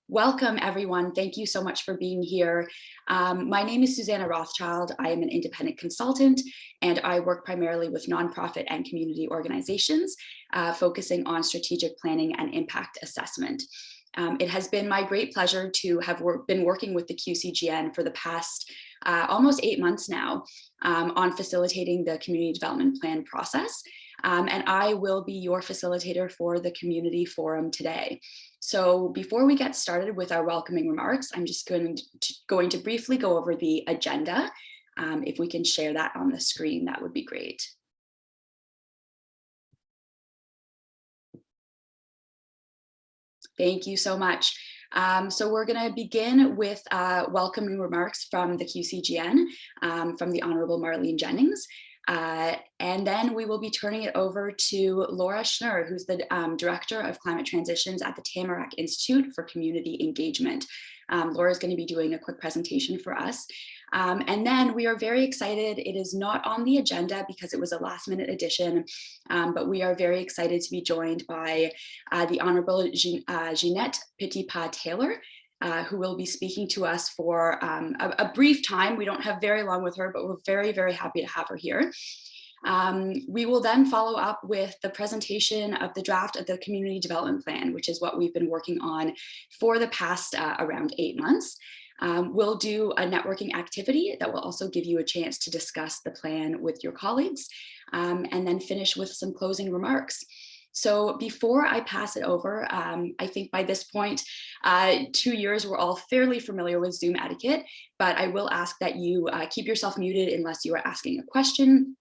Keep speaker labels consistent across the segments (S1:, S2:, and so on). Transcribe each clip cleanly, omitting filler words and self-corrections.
S1: Welcome, everyone. Thank you so much for being here. My name is Susanna Rothschild. I am an independent consultant, and I work primarily with nonprofit and community organizations, focusing on strategic planning and impact assessment. It has been my great pleasure to have been working with the QCGN for the past almost 8 months now on facilitating the community development plan process. And I will be your facilitator for the community forum today. So before we get started with our welcoming remarks, I'm just going to briefly go over the agenda. If we can share that on the screen, that would be great. Thank you so much. So we're going to begin with welcoming remarks from the QCGN, from the Honourable Marlene Jennings. And then we will be turning it over to Laura Schnurr, who's the Director of Climate Transitions at the Tamarack Institute for Community Engagement. Laura is going to be doing a quick presentation for us. And then we are very excited. It is not on the agenda because it was a last-minute addition, but we are very excited to be joined by the Honourable Ginette Petitpas-Taylor, who will be speaking to us for a brief time. We don't have very long with her, but we're very, very happy to have her here. We will then follow up with the presentation of the draft of the Community Development Plan, which is what we've been working on for the past around 8 months. We'll do a networking activity that will also give you a chance to discuss the plan with your colleagues, and then finish with some closing remarks. So before I pass it over, I think by this point, 2 years, we're all fairly familiar with Zoom etiquette, but I will ask that you keep yourself muted unless you are asking a question,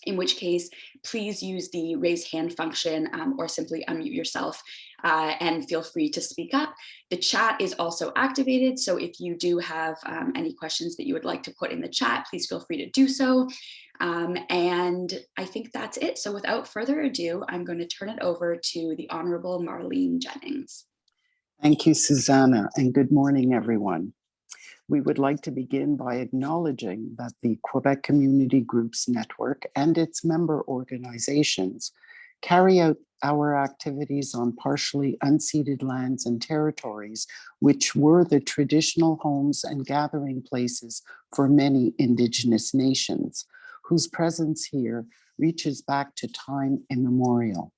S1: in which case, please use the raise hand function or simply unmute yourself and feel free to speak up. The chat is also activated, so if you do have any questions that you would like to put in the chat, please feel free to do so. And I think that's it. So without further ado, I'm going to turn it over to the Honourable Marlene Jennings.
S2: Thank you, Susanna, and good morning, everyone. We would like to begin by acknowledging that the Quebec Community Groups Network and its member organizations carry out our activities on partially unceded lands and territories, which were the traditional homes and gathering places for many Indigenous nations, whose presence here reaches back to time immemorial.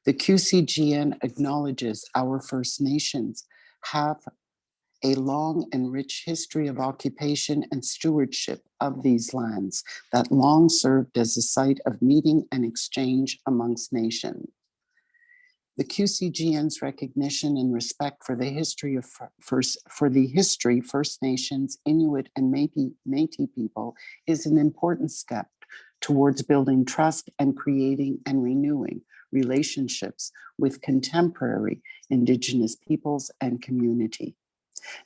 S2: The QCGN acknowledges our First Nations have a long and rich history of occupation and stewardship of these lands that long served as a site of meeting and exchange amongst nations. The QCGN's recognition and respect for the history of First Nations, Inuit, and Métis people is an important step towards building trust and creating and renewing relationships with contemporary Indigenous peoples and community.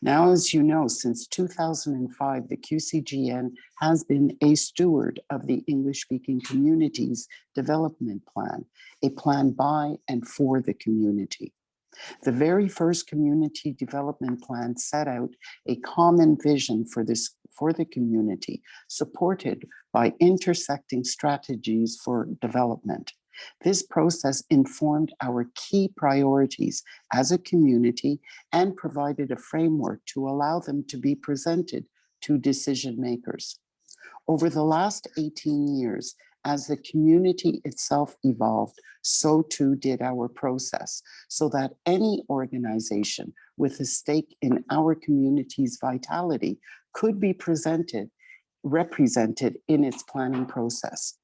S2: Now, as you know, since 2005, the QCGN has been a steward of the English-speaking communities development plan, a plan by and for the community. The very first community development plan set out a common vision for the community, supported by intersecting strategies for development. This process informed our key priorities as a community and provided a framework to allow them to be presented to decision makers. Over the last 18 years, as the community itself evolved, so too did our process, so that any organization with a stake in our community's vitality could be represented in its planning process.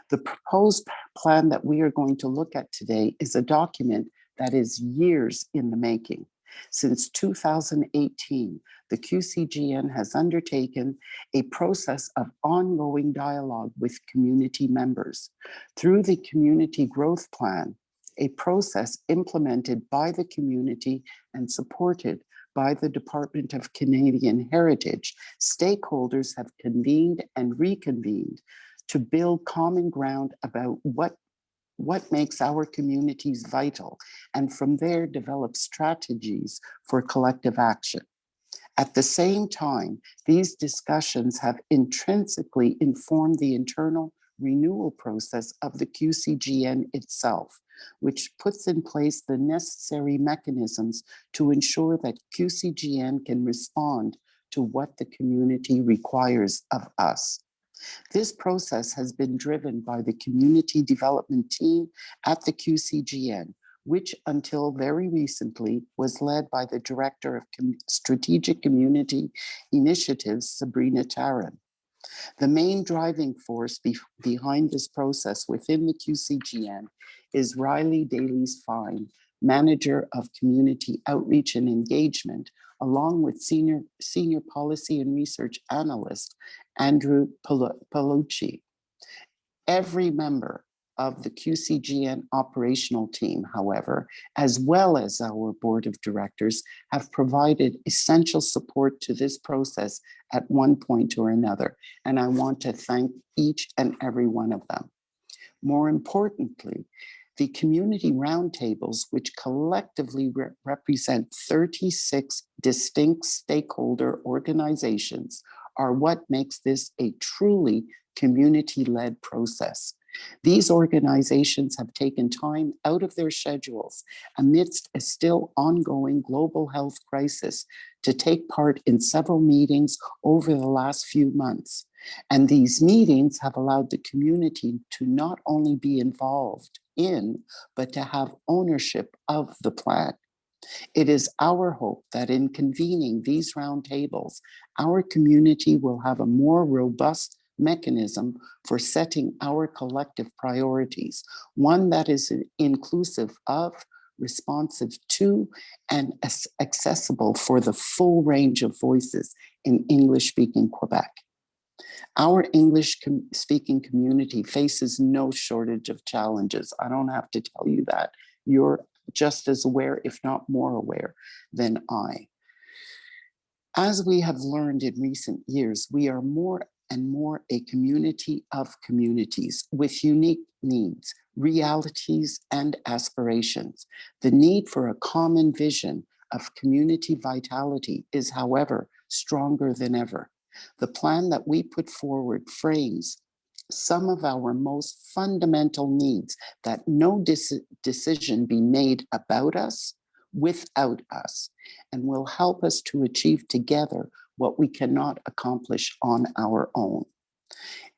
S2: The proposed plan that we are going to look at today is a document that is years in the making. Since 2018, the QCGN has undertaken a process of ongoing dialogue with community members. Through the Community Growth Plan, a process implemented by the community and supported by the Department of Canadian Heritage, stakeholders have convened and reconvened to build common ground about what makes our communities vital, and from there develop strategies for collective action. At the same time, these discussions have intrinsically informed the internal renewal process of the QCGN itself, which puts in place the necessary mechanisms to ensure that QCGN can respond to what the community requires of us. This process has been driven by the community development team at the QCGN, which until very recently was led by the Director of Strategic Community Initiatives, Sabrina Taran. The main driving force behind this process within the QCGN is Riley Dalys-Fine, Manager of Community Outreach and Engagement, along with Senior Policy and Research Analyst, Andrew Palucci. Every member of the QCGN operational team, however, as well as our board of directors, have provided essential support to this process at one point or another, and I want to thank each and every one of them. More importantly, the community roundtables, which collectively represent 36 distinct stakeholder organizations, are what makes this a truly community-led process. These organizations have taken time out of their schedules amidst a still ongoing global health crisis to take part in several meetings over the last few months. And these meetings have allowed the community to not only be involved in, but to have ownership of the plan. It is our hope that in convening these roundtables, our community will have a more robust mechanism for setting our collective priorities, one that is inclusive of, responsive to, and accessible for the full range of voices in English-speaking Quebec. Our English-speaking community faces no shortage of challenges. I don't have to tell you that. You're just as aware, if not more aware, than I. As we have learned in recent years, we are more and more a community of communities with unique needs, realities, and aspirations. The need for a common vision of community vitality is, however, stronger than ever. The plan that we put forward frames some of our most fundamental needs, that no decision be made about us, without us, and will help us to achieve together what we cannot accomplish on our own.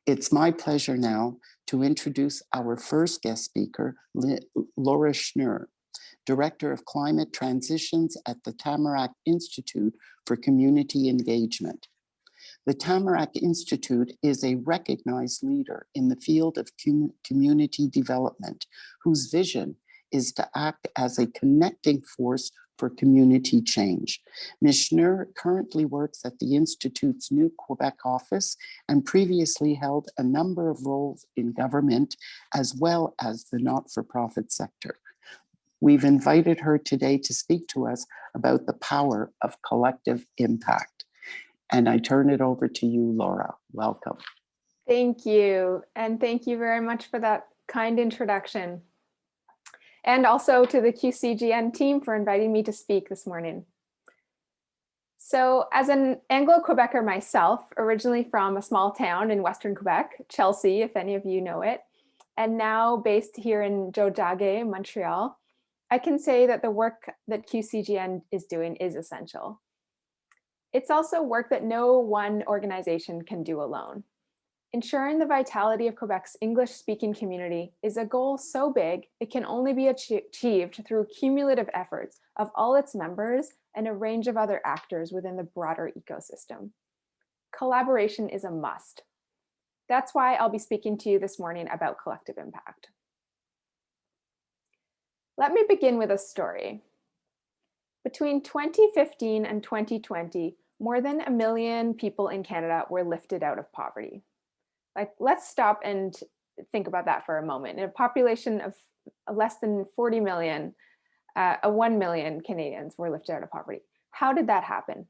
S2: It's my pleasure now to introduce our first guest speaker, Laura Schnurr, Director of Climate Transitions at the Tamarack Institute for Community Engagement. The Tamarack Institute is a recognized leader in the field of community development, whose vision is to act as a connecting force for community change. Ms. Schnurr currently works at the Institute's new Quebec office and previously held a number of roles in government as well as the not-for-profit sector. We've invited her today to speak to us about the power of collective impact. And I turn it over to you, Laura. Welcome.
S3: Thank you. And thank you very much for that kind introduction. And also to the QCGN team for inviting me to speak this morning. So as an Anglo-Quebecer myself, originally from a small town in Western Quebec, Chelsea, if any of you know it, and now based here in Jojage, Montreal, I can say that the work that QCGN is doing is essential. It's also work that no one organization can do alone. Ensuring the vitality of Quebec's English-speaking community is a goal so big, it can only be achieved through cumulative efforts of all its members and a range of other actors within the broader ecosystem. Collaboration is a must. That's why I'll be speaking to you this morning about collective impact. Let me begin with a story. Between 2015 and 2020, more than 1 million people in Canada were lifted out of poverty. Like, let's stop and think about that for a moment. In a population of less than 40 million, 1 million Canadians were lifted out of poverty. How did that happen?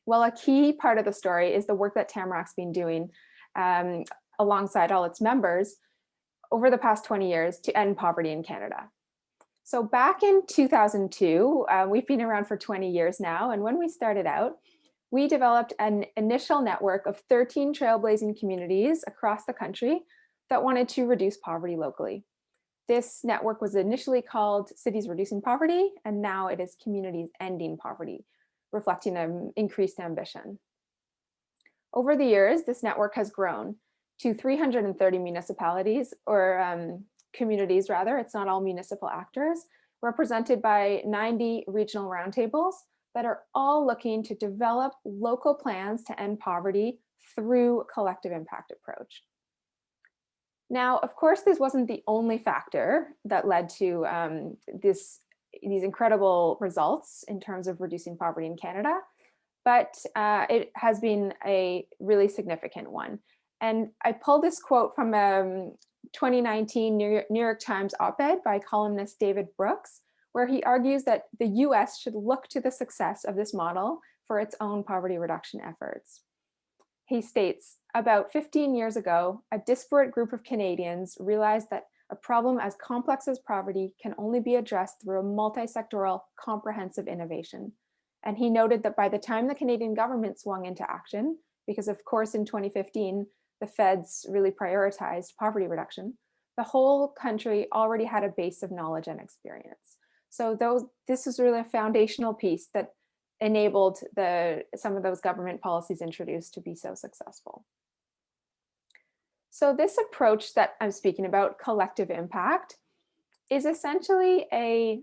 S3: Well, a key part of the story is the work that Tamarack's been doing alongside all its members over the past 20 years to end poverty in Canada. So back in 2002, we've been around for 20 years now, and when we started out, we developed an initial network of 13 trailblazing communities across the country that wanted to reduce poverty locally. This network was initially called Cities Reducing Poverty, and now it is Communities Ending Poverty, reflecting an increased ambition. Over the years, this network has grown to 330 municipalities, or communities rather, it's not all municipal actors, represented by 90 regional roundtables that are all looking to develop local plans to end poverty through collective impact approach. Now, of course, this wasn't the only factor that led to these incredible results in terms of reducing poverty in Canada, but it has been a really significant one. And I pulled this quote from a 2019 New York Times op-ed by columnist David Brooks, where he argues that the US should look to the success of this model for its own poverty reduction efforts. He states, about 15 years ago, a disparate group of Canadians realized that a problem as complex as poverty can only be addressed through a multi-sectoral, comprehensive innovation. And he noted that by the time the Canadian government swung into action, because of course in 2015, the feds really prioritized poverty reduction, the whole country already had a base of knowledge and experience. So this is really a foundational piece that enabled some of those government policies introduced to be so successful. So this approach that I'm speaking about, collective impact, is essentially a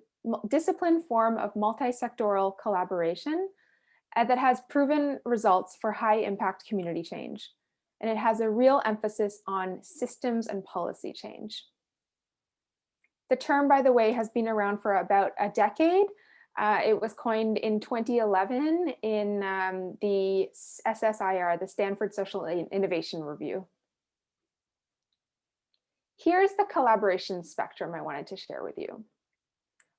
S3: disciplined form of multi-sectoral collaboration that has proven results for high impact community change. And it has a real emphasis on systems and policy change. The term, by the way, has been around for about a decade. It was coined in 2011 in the SSIR, the Stanford Social Innovation Review. Here's the collaboration spectrum I wanted to share with you.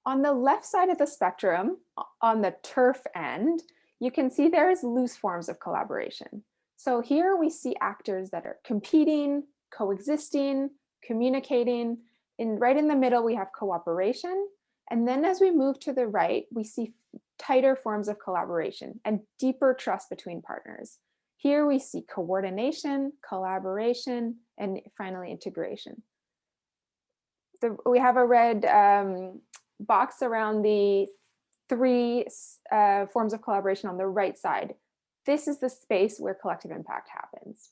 S3: On the left side of the spectrum, on the turf end, you can see there's loose forms of collaboration. So here we see actors that are competing, coexisting, communicating. Right in the middle, we have cooperation. And then as we move to the right, we see tighter forms of collaboration and deeper trust between partners. Here we see coordination, collaboration, and finally integration. We have a red box around the three forms of collaboration on the right side. This is the space where collective impact happens.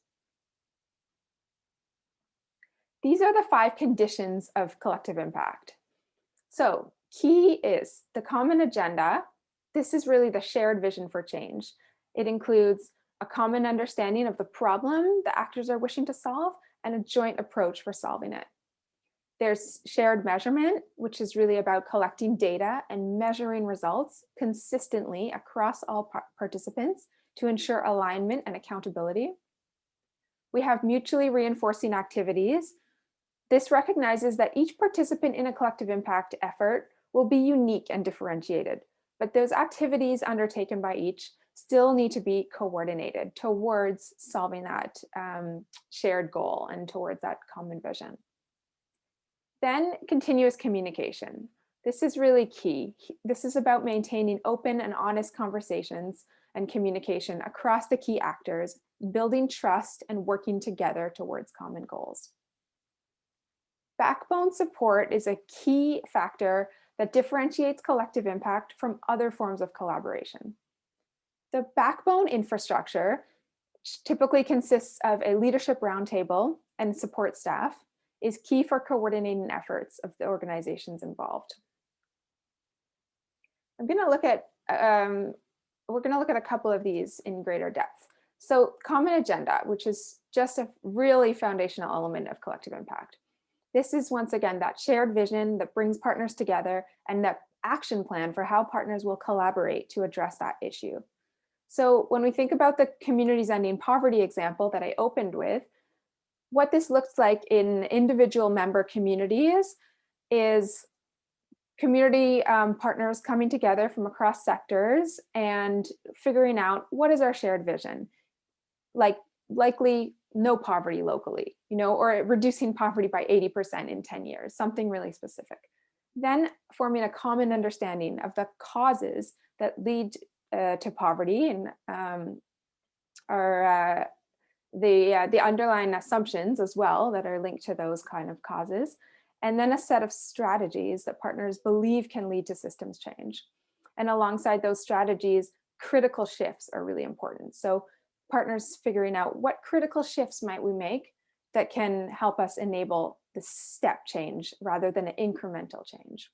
S3: These are the 5 conditions of collective impact. So key is the common agenda. This is really the shared vision for change. It includes a common understanding of the problem the actors are wishing to solve and a joint approach for solving it. There's shared measurement, which is really about collecting data and measuring results consistently across all participants to ensure alignment and accountability. We have mutually reinforcing activities. This recognizes that each participant in a collective impact effort will be unique and differentiated, but those activities undertaken by each still need to be coordinated towards solving that shared goal and towards that common vision. Then continuous communication. This is really key. This is about maintaining open and honest conversations and communication across the key actors, building trust and working together towards common goals. Backbone support is a key factor that differentiates collective impact from other forms of collaboration. The backbone infrastructure, which typically consists of a leadership roundtable and support staff, is key for coordinating efforts of the organizations involved. We're going to look at a couple of these in greater depth. So common agenda, which is just a really foundational element of collective impact. This is once again that shared vision that brings partners together and that action plan for how partners will collaborate to address that issue. So when we think about the Communities Ending Poverty example that I opened with, what this looks like in individual member communities is community partners coming together from across sectors and figuring out what is our shared vision, like likely no poverty locally, or reducing poverty by 80% in 10 years, something really specific. Then forming a common understanding of the causes that lead to poverty and the underlying assumptions as well that are linked to those kind of causes, and then a set of strategies that partners believe can lead to systems change. And alongside those strategies, critical shifts are really important. So partners figuring out what critical shifts might we make that can help us enable the step change rather than an incremental change.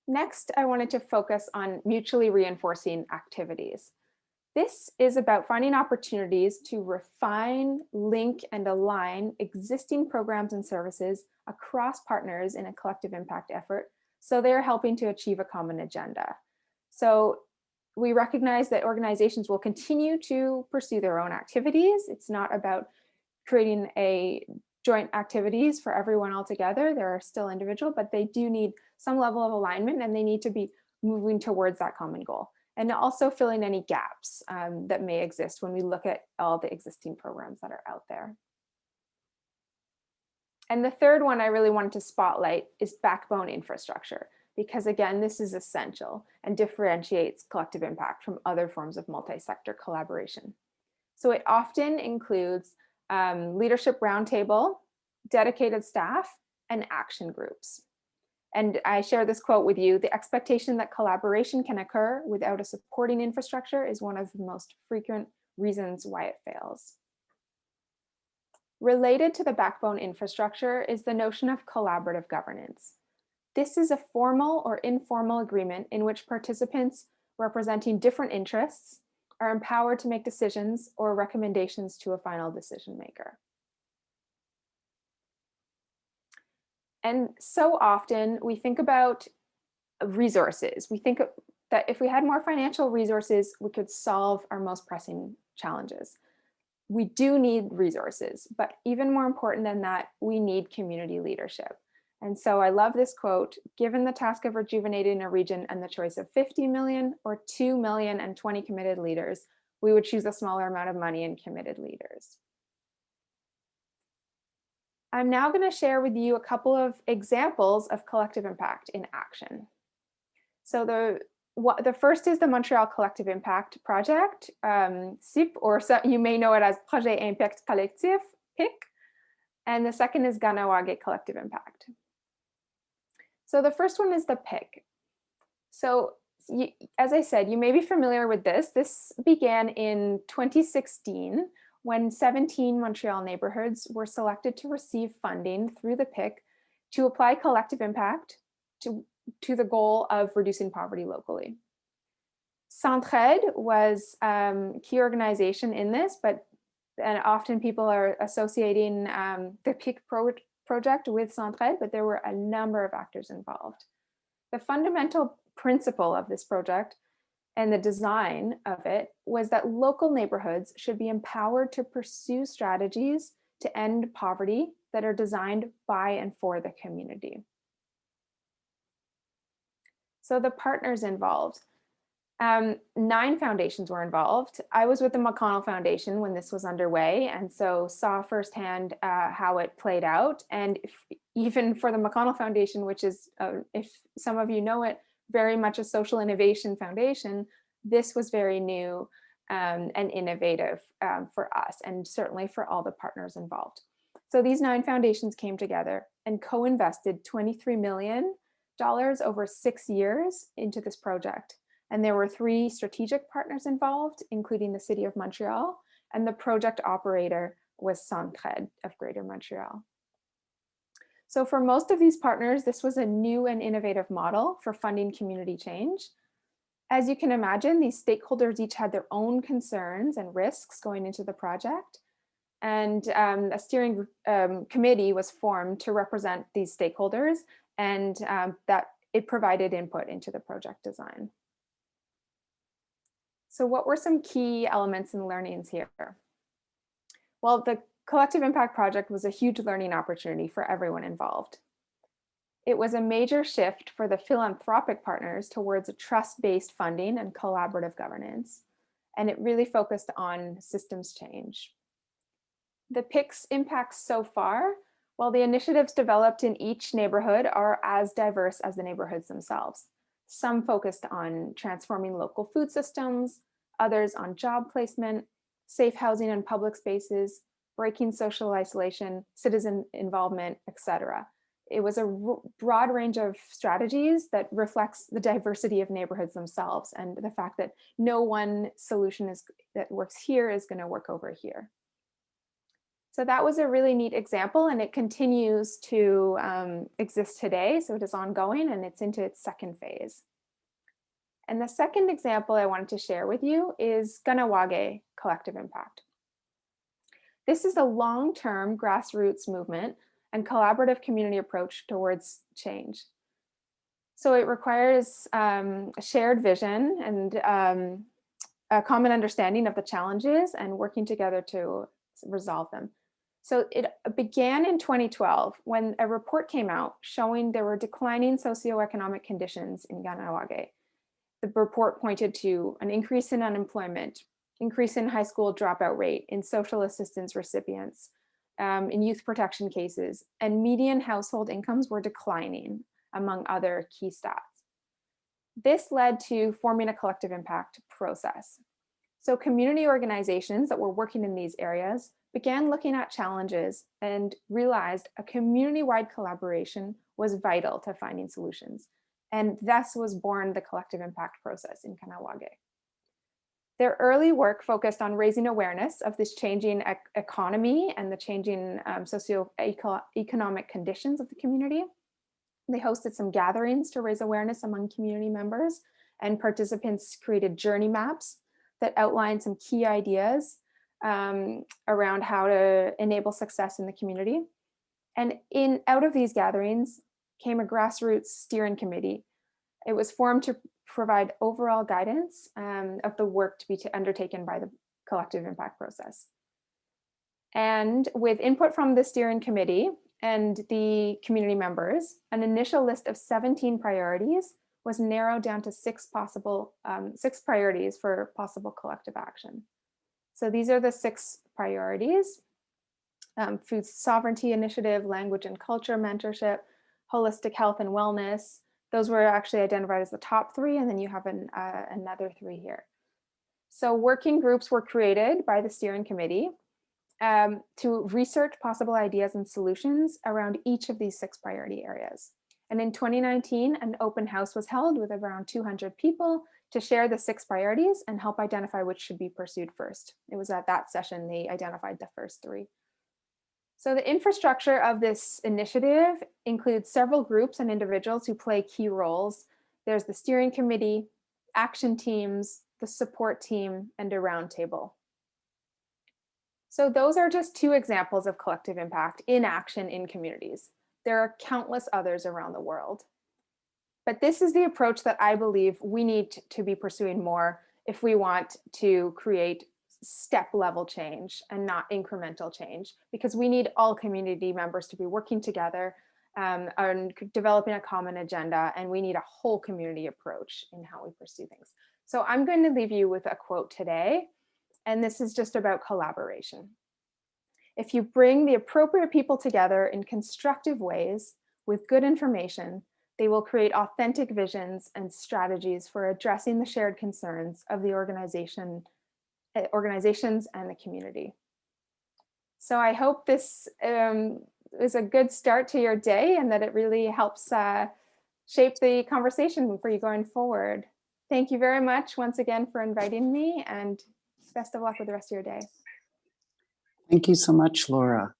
S3: Next, I wanted to focus on mutually reinforcing activities. This is about finding opportunities to refine, link, and align existing programs and services across partners in a collective impact effort, so they're helping to achieve a common agenda. So we recognize that organizations will continue to pursue their own activities. It's not about creating a joint activities for everyone all together. There are still individual, but they do need some level of alignment, and they need to be moving towards that common goal, and also filling any gaps that may exist when we look at all the existing programs that are out there. And the third one I really wanted to spotlight is backbone infrastructure, because again, this is essential and differentiates collective impact from other forms of multi-sector collaboration. So it often includes leadership roundtable, dedicated staff, and action groups. And I share this quote with you: the expectation that collaboration can occur without a supporting infrastructure is one of the most frequent reasons why it fails. Related to the backbone infrastructure is the notion of collaborative governance. This is a formal or informal agreement in which participants representing different interests are empowered to make decisions or recommendations to a final decision maker. And so often we think about resources. We think that if we had more financial resources, we could solve our most pressing challenges. We do need resources, but even more important than that, we need community leadership. And so I love this quote: given the task of rejuvenating a region and the choice of 50 million or 2 million and 20 committed leaders, we would choose a smaller amount of money and committed leaders. I'm now going to share with you a couple of examples of collective impact in action. So the first is the Montreal Collective Impact Project, CIP, or you may know it as Projet Impact Collectif, PIC, and the second is Ganawage Collective Impact. So the first one is the PIC. So as I said, you may be familiar with this. This began in 2016 when 17 Montreal neighborhoods were selected to receive funding through the PIC to apply collective impact to the goal of reducing poverty locally. Centraide was a key organization in this, and often people are associating the PIC project with Centraide, but there were a number of actors involved. The fundamental principle of this project and the design of it was that local neighborhoods should be empowered to pursue strategies to end poverty that are designed by and for the community. So the partners involved, 9 foundations were involved. I was with the McConnell Foundation when this was underway, and so saw firsthand how it played out. And even for the McConnell Foundation, which is, if some of you know it, very much a social innovation foundation, this was very new and innovative for us, and certainly for all the partners involved. So these 9 foundations came together and co-invested $23 million over 6 years into this project. And there were 3 strategic partners involved, including the City of Montreal, and the project operator was Centraide of Greater Montreal. So for most of these partners, this was a new and innovative model for funding community change. As you can imagine, these stakeholders each had their own concerns and risks going into the project. And a steering committee was formed to represent these stakeholders, and that it provided input into the project design. So what were some key elements and learnings here? Well, the Collective Impact Project was a huge learning opportunity for everyone involved. It was a major shift for the philanthropic partners towards a trust-based funding and collaborative governance, and it really focused on systems change. The PIC's impacts so far, while the initiatives developed in each neighborhood are as diverse as the neighborhoods themselves. Some focused on transforming local food systems, others on job placement, safe housing and public spaces, breaking social isolation, citizen involvement, etc. It was a broad range of strategies that reflects the diversity of neighborhoods themselves and the fact that no one solution that works here is going to work over here. So that was a really neat example, and it continues to exist today. So it is ongoing and it's into its second phase. And the second example I wanted to share with you is Kahnawake Collective Impact. This is a long-term grassroots movement and collaborative community approach towards change. So it requires a shared vision and a common understanding of the challenges and working together to resolve them. So it began in 2012 when a report came out showing there were declining socioeconomic conditions in Kahnawake. The report pointed to an increase in unemployment, increase in high school dropout rate, in social assistance recipients, in youth protection cases, and median household incomes were declining, among other key stats. This led to forming a collective impact process. So community organizations that were working in these areas began looking at challenges and realized a community-wide collaboration was vital to finding solutions. And thus was born the collective impact process in Kahnawake. Their early work focused on raising awareness of this changing economy and the changing socioeconomic conditions of the community. They hosted some gatherings to raise awareness among community members, and participants created journey maps that outlined some key ideas around how to enable success in the community. And out of these gatherings came a grassroots steering committee. It was formed to provide overall guidance of the work to be undertaken by the collective impact process. And with input from the steering committee and the community members, an initial list of 17 priorities was narrowed down to six priorities for possible collective action. So these are the 6 priorities: food sovereignty initiative, language and culture mentorship, holistic health and wellness. Those were actually identified as the top 3, and then you have another 3 here. So working groups were created by the steering committee to research possible ideas and solutions around each of these 6 priority areas. And in 2019, an open house was held with around 200 people to share the 6 priorities and help identify which should be pursued first. It was at that session they identified the first 3. So the infrastructure of this initiative includes several groups and individuals who play key roles. There's the steering committee, action teams, the support team, and a roundtable. So those are just 2 examples of collective impact in action in communities. There are countless others around the world. But this is the approach that I believe we need to be pursuing more if we want to create step level change and not incremental change, because we need all community members to be working together and developing a common agenda, and we need a whole community approach in how we pursue things. So I'm going to leave you with a quote today, and this is just about collaboration. If you bring the appropriate people together in constructive ways with good information, they will create authentic visions and strategies for addressing the shared concerns of the organizations and the community. So I hope this is a good start to your day and that it really helps shape the conversation for you going forward. Thank you very much once again for inviting me, and best of luck with the rest of your day.
S2: Thank you so much, Laura.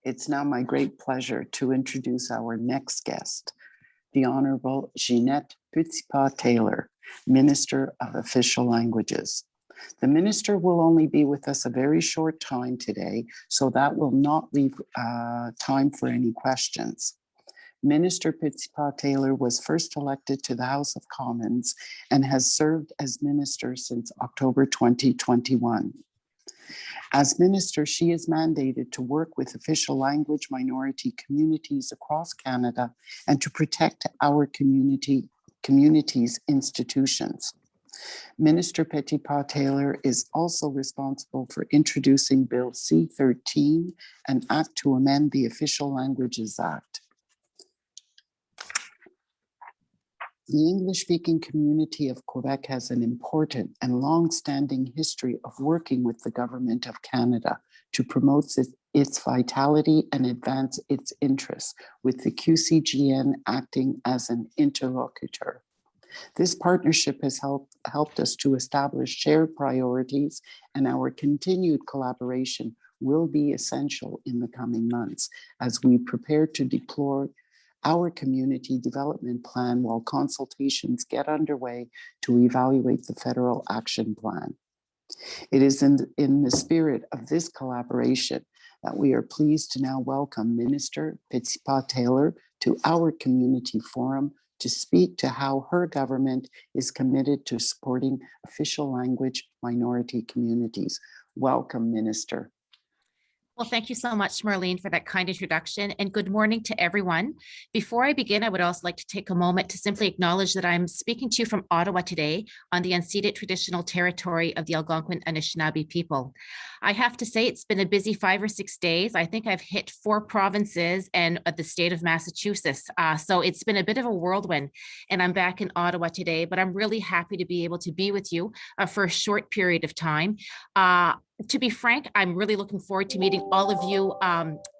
S2: It's now my great pleasure to introduce our next guest, the Honourable Ginette Petitpas-Taylor, Minister of Official Languages. The Minister will only be with us a very short time today, so that will not leave time for any questions. Minister Petitpas-Taylor was first elected to the House of Commons and has served as Minister since October 2021. As Minister, she is mandated to work with official language minority communities across Canada and to protect our community's institutions. Minister Petitpas-Taylor is also responsible for introducing Bill C-13, an act to amend the Official Languages Act. The English-speaking community of Quebec has an important and long-standing history of working with the Government of Canada to promote its vitality and advance its interests, with the QCGN acting as an interlocutor. This partnership has helped us to establish shared priorities, and our continued collaboration will be essential in the coming months as we prepare to deploy our community development plan while consultations get underway to evaluate the federal action plan. It is in the spirit of this collaboration that we are pleased to now welcome Minister Petitpas Taylor to our community forum to speak to how her government is committed to supporting official language minority communities. Welcome, Minister.
S4: Well, thank you so much, Marlene, for that kind introduction, and good morning to everyone. Before I begin, I would also like to take a moment to simply acknowledge that I'm speaking to you from Ottawa today on the unceded traditional territory of the Algonquin Anishinaabe people. I have to say it's been a busy 5 or 6 days. I think I've hit 4 provinces and the state of Massachusetts. So it's been a bit of a whirlwind, and I'm back in Ottawa today, but I'm really happy to be able to be with you for a short period of time. To be frank, I'm really looking forward to meeting all of you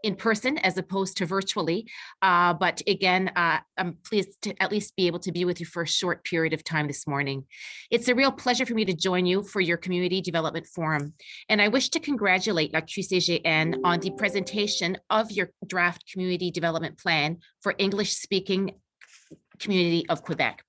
S4: in person as opposed to virtually. But again, I'm pleased to at least be able to be with you for a short period of time this morning. It's a real pleasure for me to join you for your Community Development Forum. And I wish to congratulate La QCGN on the presentation of your draft Community Development Plan for English-speaking community of Quebec.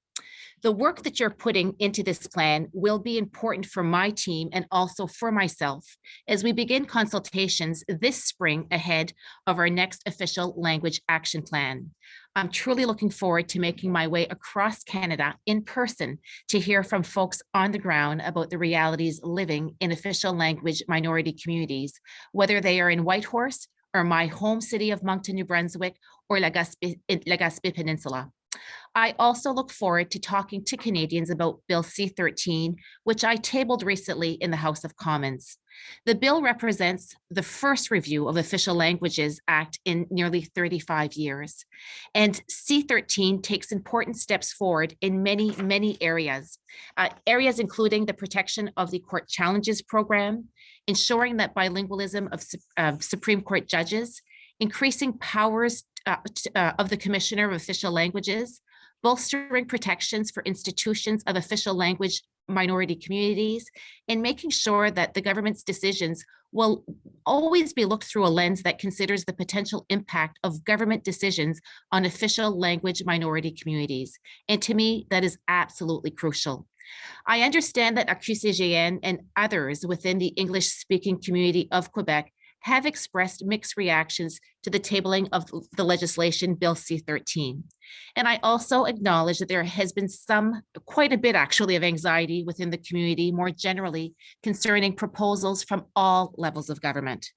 S4: The work that you're putting into this plan will be important for my team and also for myself as we begin consultations this spring ahead of our next official language action plan. I'm truly looking forward to making my way across Canada in person to hear from folks on the ground about the realities living in official language minority communities, whether they are in Whitehorse or my home city of Moncton, New Brunswick, or La Gaspé Peninsula. I also look forward to talking to Canadians about Bill C-13, which I tabled recently in the House of Commons. The bill represents the first review of Official Languages Act in nearly 35 years. And C-13 takes important steps forward in many, many areas. Areas including the protection of the Court Challenges Program, ensuring that bilingualism of Supreme Court judges, increasing powers of the Commissioner of Official Languages, bolstering protections for institutions of official language minority communities, and making sure that the government's decisions will always be looked through a lens that considers the potential impact of government decisions on official language minority communities. And to me, that is absolutely crucial. I understand that QCGN and others within the English-speaking community of Quebec have expressed mixed reactions to the tabling of the legislation Bill C-13. And I also acknowledge that there has been quite a bit actually, of anxiety within the community more generally concerning proposals from all levels of government.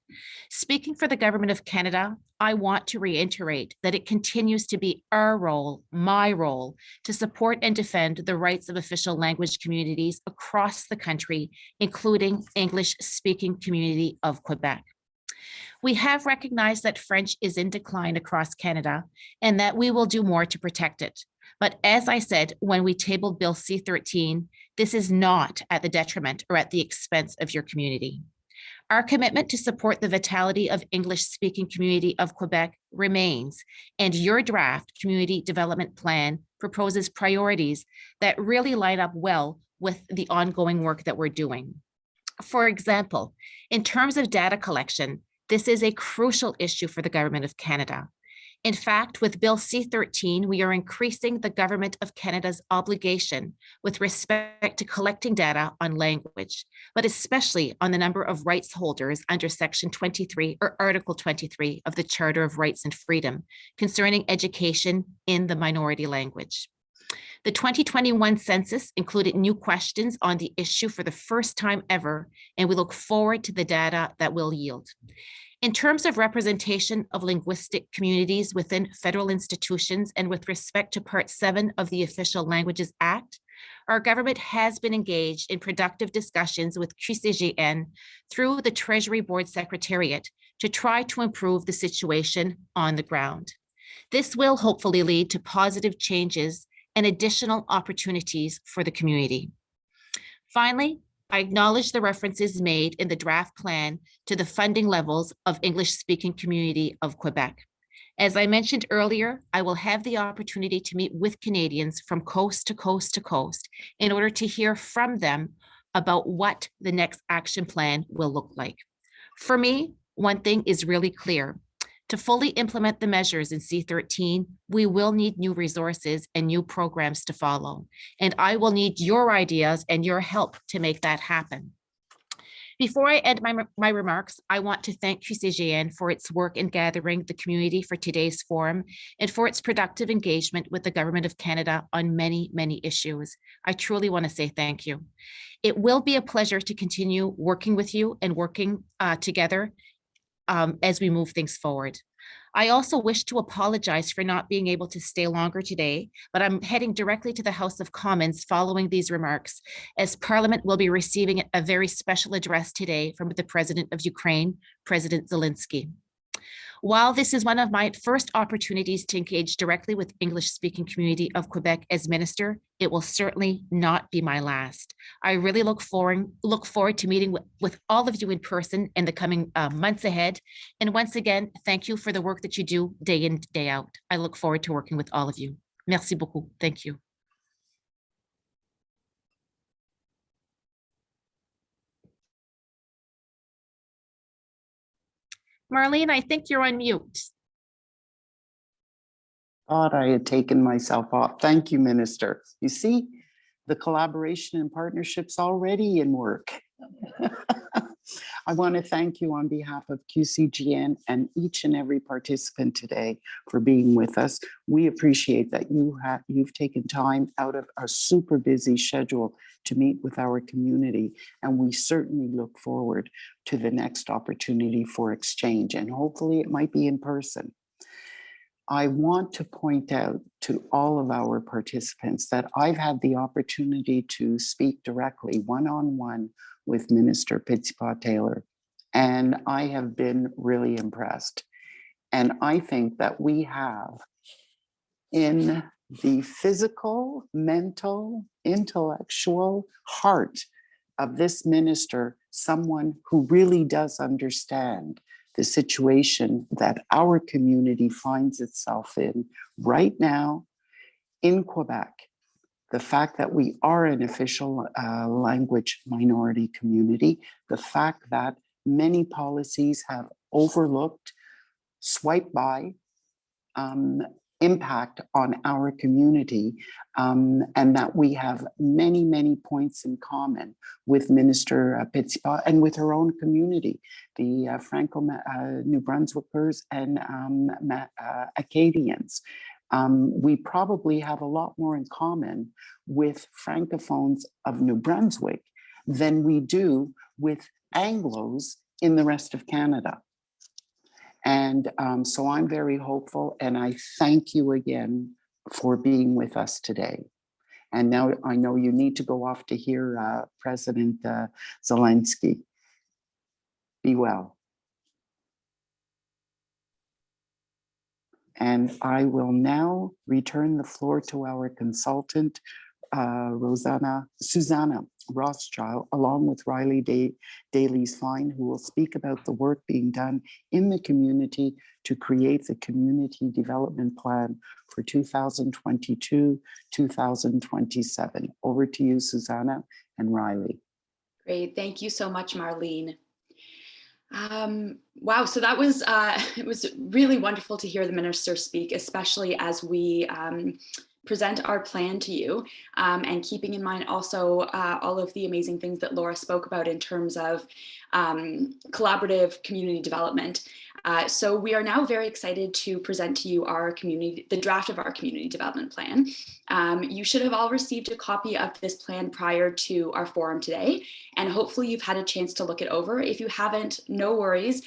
S4: Speaking for the Government of Canada, I want to reiterate that it continues to be our role, my role, to support and defend the rights of official language communities across the country, including English-speaking community of Quebec. We have recognized that French is in decline across Canada and that we will do more to protect it. But as I said, when we tabled Bill C-13, this is not at the detriment or at the expense of your community. Our commitment to support the vitality of English-speaking community of Quebec remains, and your draft Community Development Plan proposes priorities that really line up well with the ongoing work that we're doing. For example, in terms of data collection, this is a crucial issue for the Government of Canada. In fact, with Bill C-13, we are increasing the Government of Canada's obligation with respect to collecting data on language, but especially on the number of rights holders under Section 23 or Article 23 of the Charter of Rights and Freedom concerning education in the minority language. The 2021 census included new questions on the issue for the first time ever, and we look forward to the data that will yield. In terms of representation of linguistic communities within federal institutions and with respect to Part 7 of the Official Languages Act, our government has been engaged in productive discussions with QCGN through the Treasury Board Secretariat to try to improve the situation on the ground. This will hopefully lead to positive changes and additional opportunities for the community. Finally, I acknowledge the references made in the draft plan to the funding levels of English-speaking community of Quebec. As I mentioned earlier, I will have the opportunity to meet with Canadians from coast to coast to coast in order to hear from them about what the next action plan will look like. For me, one thing is really clear. To fully implement the measures in C13, we will need new resources and new programs to follow. And I will need your ideas and your help to make that happen. Before I end my remarks, I want to thank QCGN for its work in gathering the community for today's forum and for its productive engagement with the Government of Canada on many, many issues. I truly want to say thank you. It will be a pleasure to continue working with you and working together as we move things forward. I also wish to apologize for not being able to stay longer today, but I'm heading directly to the House of Commons following these remarks, as Parliament will be receiving a very special address today from the President of Ukraine, President Zelensky. While this is one of my first opportunities to engage directly with English-speaking community of Quebec as minister, it will certainly not be my last. I really look forward to meeting with all of you in person in the coming months ahead. And once again, thank you for the work that you do day in, day out. I look forward to working with all of you. Merci beaucoup. Thank you. Marlene, I think you're on mute.
S2: Thought I had taken myself off. Thank you, Minister. You see, the collaboration and partnerships already in work. I want to thank you on behalf of QCGN and each and every participant today for being with us. We appreciate that you've taken time out of a super busy schedule to meet with our community, and we certainly look forward to the next opportunity for exchange, and hopefully it might be in person. I want to point out to all of our participants that I've had the opportunity to speak directly one-on-one with Minister Petitpas Taylor, and I have been really impressed. And I think that we have in the physical, mental, intellectual heart of this minister someone who really does understand the situation that our community finds itself in right now in Quebec. The fact that we are an official language minority community, the fact that many policies have overlooked, swiped by, impact on our community, and that we have many, many points in common with Minister Petitpas and with her own community, the Franco-New Brunswickers and Acadians. We probably have a lot more in common with Francophones of New Brunswick than we do with Anglos in the rest of Canada. And so I'm very hopeful, and I thank you again for being with us today. And now I know you need to go off to hear President Zelensky. Be well. And I will now return the floor to our consultant, Susanna Rothschild, along with Riley Dalys-Fine, who will speak about the work being done in the community to create the Community Development Plan for 2022-2027. Over to you, Susanna and Riley.
S1: Great, thank you so much, Marlene. Wow, so that was, it was really wonderful to hear the minister speak, especially as we present our plan to you, and keeping in mind also all of the amazing things that Laura spoke about in terms of collaborative community development. So we are now very excited to present to you the draft of our community development plan. You should have all received a copy of this plan prior to our forum today, and hopefully you've had a chance to look it over. If you haven't, no worries.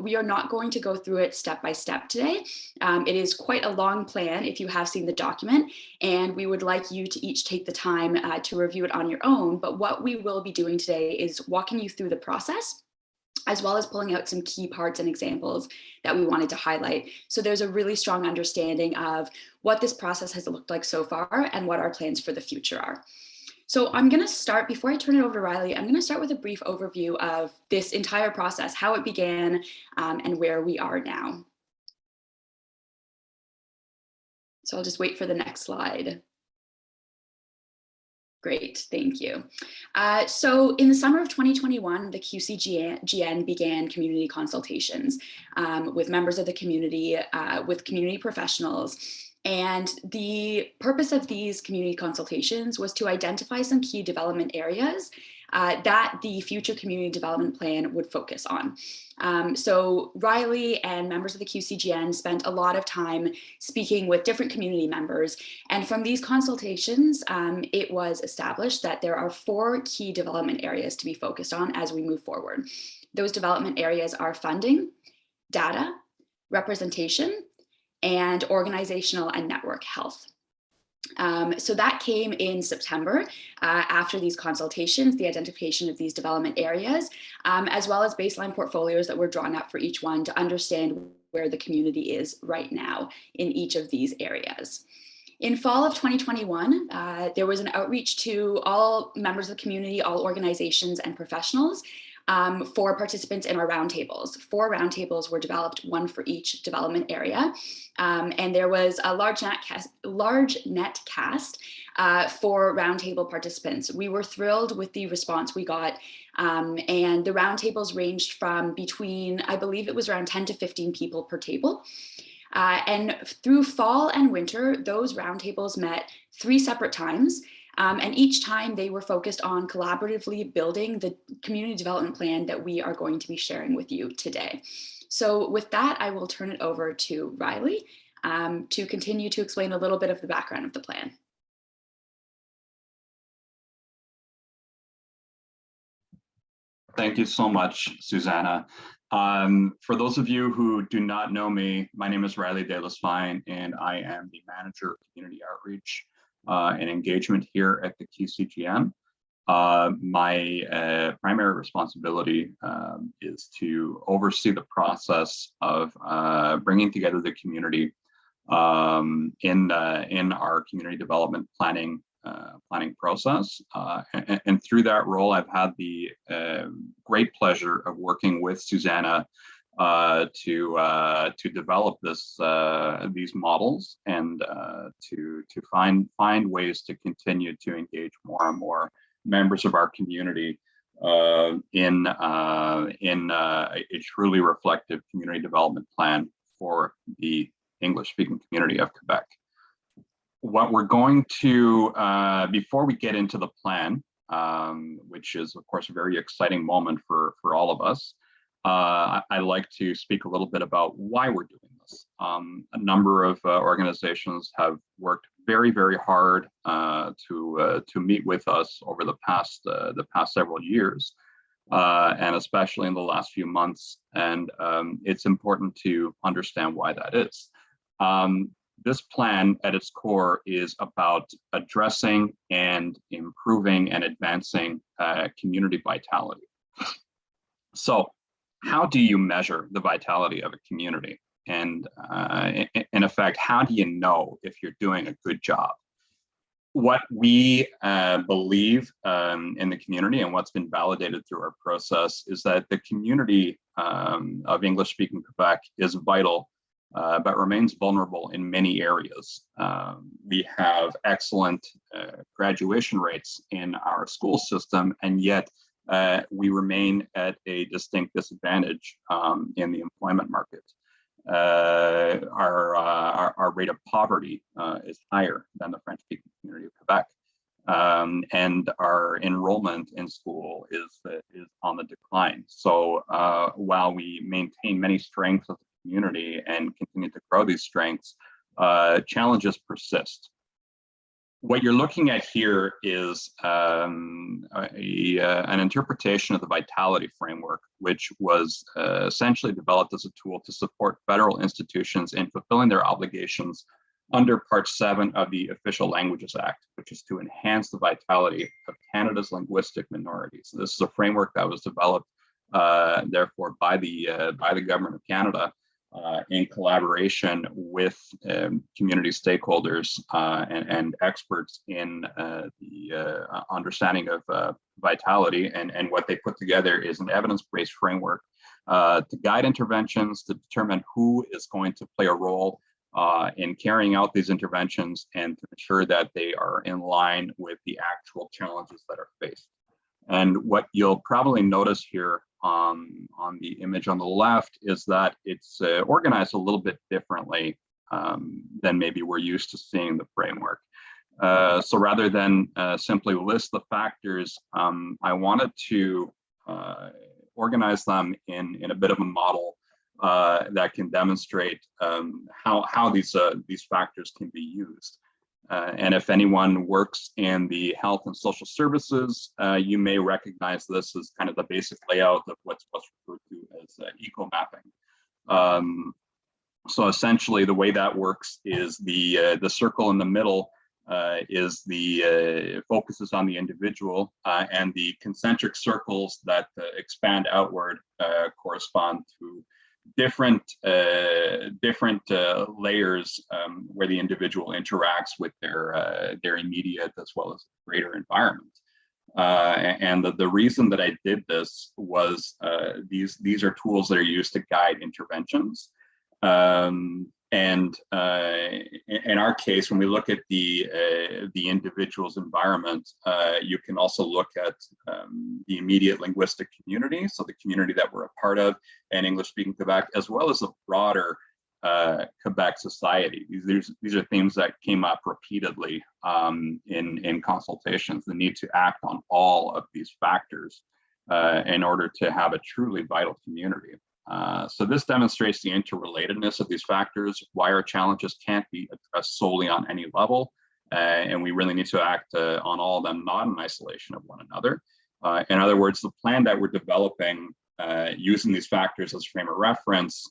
S1: We are not going to go through it step by step today. It is quite a long plan if you have seen the document, and we would like you to each take the time to review it on your own. But what we will be doing today is walking you through the process, as well as pulling out some key parts and examples that we wanted to highlight. So there's a really strong understanding of what this process has looked like so far and what our plans for the future are. So I'm going to start, before I turn it over to Riley, I'm going to start with a brief overview of this entire process, how it began, and where we are now. So I'll just wait for the next slide. Great, thank you. So in the summer of 2021, the QCGN began community consultations with members of the community, with community professionals. And the purpose of these community consultations was to identify some key development areas that the future community development plan would focus on. So Riley and members of the QCGN spent a lot of time speaking with different community members. And from these consultations, it was established that there are 4 key development areas to be focused on as we move forward. Those development areas are funding, data, representation, and organizational and network health. So that came in September after these consultations, the identification of these development areas, as well as baseline portfolios that were drawn up for each one to understand where the community is right now in each of these areas. In fall of 2021, there was an outreach to all members of the community, all organizations and professionals for participants in our roundtables. 4 roundtables were developed, 1 for each development area. And there was a large net cast for roundtable participants. We were thrilled with the response we got. And the roundtables ranged from between, I believe it was around 10 to 15 people per table. And through fall and winter, those roundtables met 3 separate times. And each time they were focused on collaboratively building the community development plan that we are going to be sharing with you today. So with that, I will turn it over to Riley to continue to explain a little bit of the background of the plan.
S5: Thank you so much, Susanna. For those of you who do not know me, my name is Riley Dalys-Fine, and I am the Manager of Community Outreach and Engagement here at the QCGN. My primary responsibility is to oversee the process of bringing together the community in our community development planning process. And through that role, I've had the great pleasure of working with Susanna to develop these models and to find ways to continue to engage more and more members of our community in a truly reflective community development plan for the English-speaking community of Quebec. What we're going to, before we get into the plan, which is of course a very exciting moment for all of us, I'd like to speak a little bit about why we're doing this. A number of organizations have worked very, very hard to meet with us over the past several years, and especially in the last few months. And it's important to understand why that is. This plan at its core is about addressing and improving and advancing community vitality. So how do you measure the vitality of a community? And in effect, how do you know if you're doing a good job? What we believe in the community and what's been validated through our process is that the community of English-speaking Quebec is vital, but remains vulnerable in many areas. We have excellent graduation rates in our school system, and yet we remain at a distinct disadvantage in the employment market. Our rate of poverty is higher than the French-speaking community of Quebec, and our enrollment in school is on the decline. So while we maintain many strengths of the community and continue to grow these strengths, challenges persist. What you're looking at here is an interpretation of the vitality framework, which was essentially developed as a tool to support federal institutions in fulfilling their obligations under Part 7 of the Official Languages Act, which is to enhance the vitality of Canada's linguistic minorities. This is a framework that was developed, therefore, by the Government of Canada in collaboration with community stakeholders and experts in the understanding of vitality. And what they put together is an evidence-based framework to guide interventions, to determine who is going to play a role in carrying out these interventions, and to ensure that they are in line with the actual challenges that are faced. And what you'll probably notice here on the image on the left is that it's organized a little bit differently than maybe we're used to seeing the framework. So rather than simply list the factors, I wanted to organize them in a bit of a model that can demonstrate how these factors can be used. And if anyone works in the health and social services, you may recognize this as kind of the basic layout of what's referred to as eco-mapping. So essentially, the way that works is the circle in the middle is the focuses on the individual, and the concentric circles that expand outward correspond to different layers where the individual interacts with their immediate as well as greater environment. And the reason that I did this was these are tools that are used to guide interventions. And in our case, when we look at the individual's environment, you can also look at the immediate linguistic community, so the community that we're a part of in English-speaking Quebec, as well as the broader Quebec society. These are themes that came up repeatedly in consultations, the need to act on all of these factors in order to have a truly vital community. So this demonstrates the interrelatedness of these factors, why our challenges can't be addressed solely on any level, and we really need to act on all of them, not in isolation of one another. In other words, the plan that we're developing using these factors as a frame of reference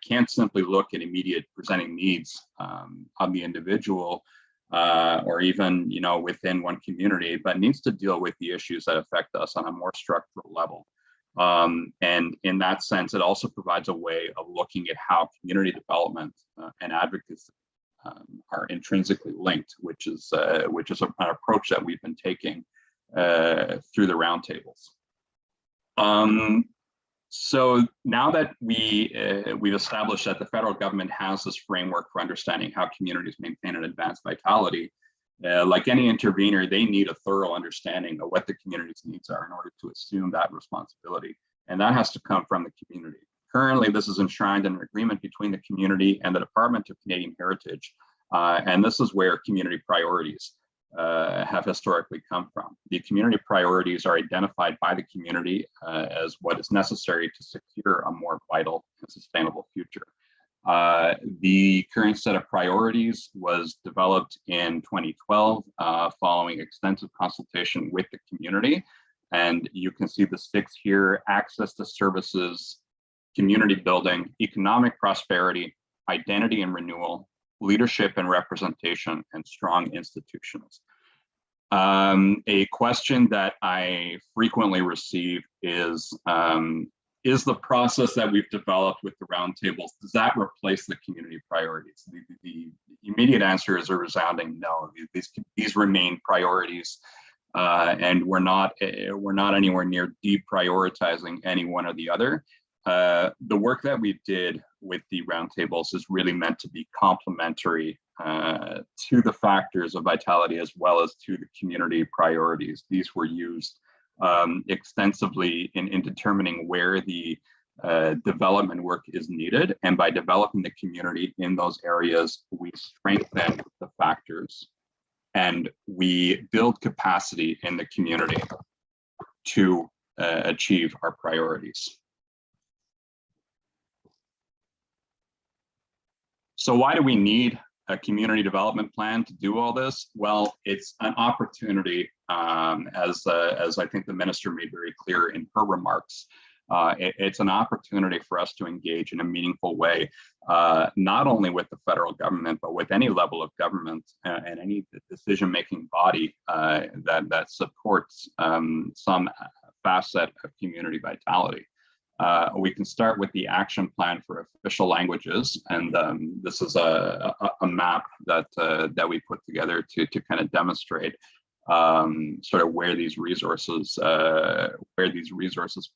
S5: can't simply look at immediate presenting needs of the individual or even within one community, but needs to deal with the issues that affect us on a more structural level. And in that sense, it also provides a way of looking at how community development and advocacy are intrinsically linked, which is an approach that we've been taking through the roundtables. So now that we've established that the federal government has this framework for understanding how communities maintain and advance vitality, like any intervener, they need a thorough understanding of what the community's needs are in order to assume that responsibility. And that has to come from the community. Currently, this is enshrined in an agreement between the community and the Department of Canadian Heritage. And this is where community priorities have historically come from. The community priorities are identified by the community as what is necessary to secure a more vital and sustainable future. The current set of priorities was developed in 2012 following extensive consultation with the community. And you can see the 6 here: access to services, community building, economic prosperity, identity and renewal, leadership and representation, and strong institutions. A question that I frequently receive is the process that we've developed with the roundtables, does that replace the community priorities? The immediate answer is a resounding no. These remain priorities, and we're not anywhere near deprioritizing any one or the other. The work that we did with the roundtables is really meant to be complementary to the factors of vitality as well as to the community priorities. These were used extensively in determining where the development work is needed. And by developing the community in those areas, we strengthen the factors and we build capacity in the community to achieve our priorities. So why do we need a community development plan to do all this? Well, it's an opportunity, as I think the minister made very clear in her remarks. It's an opportunity for us to engage in a meaningful way, not only with the federal government, but with any level of government and any decision-making body that supports some facet of community vitality. We can start with the action plan for official languages, and this is a map that we put together to kind of demonstrate sort of where these resources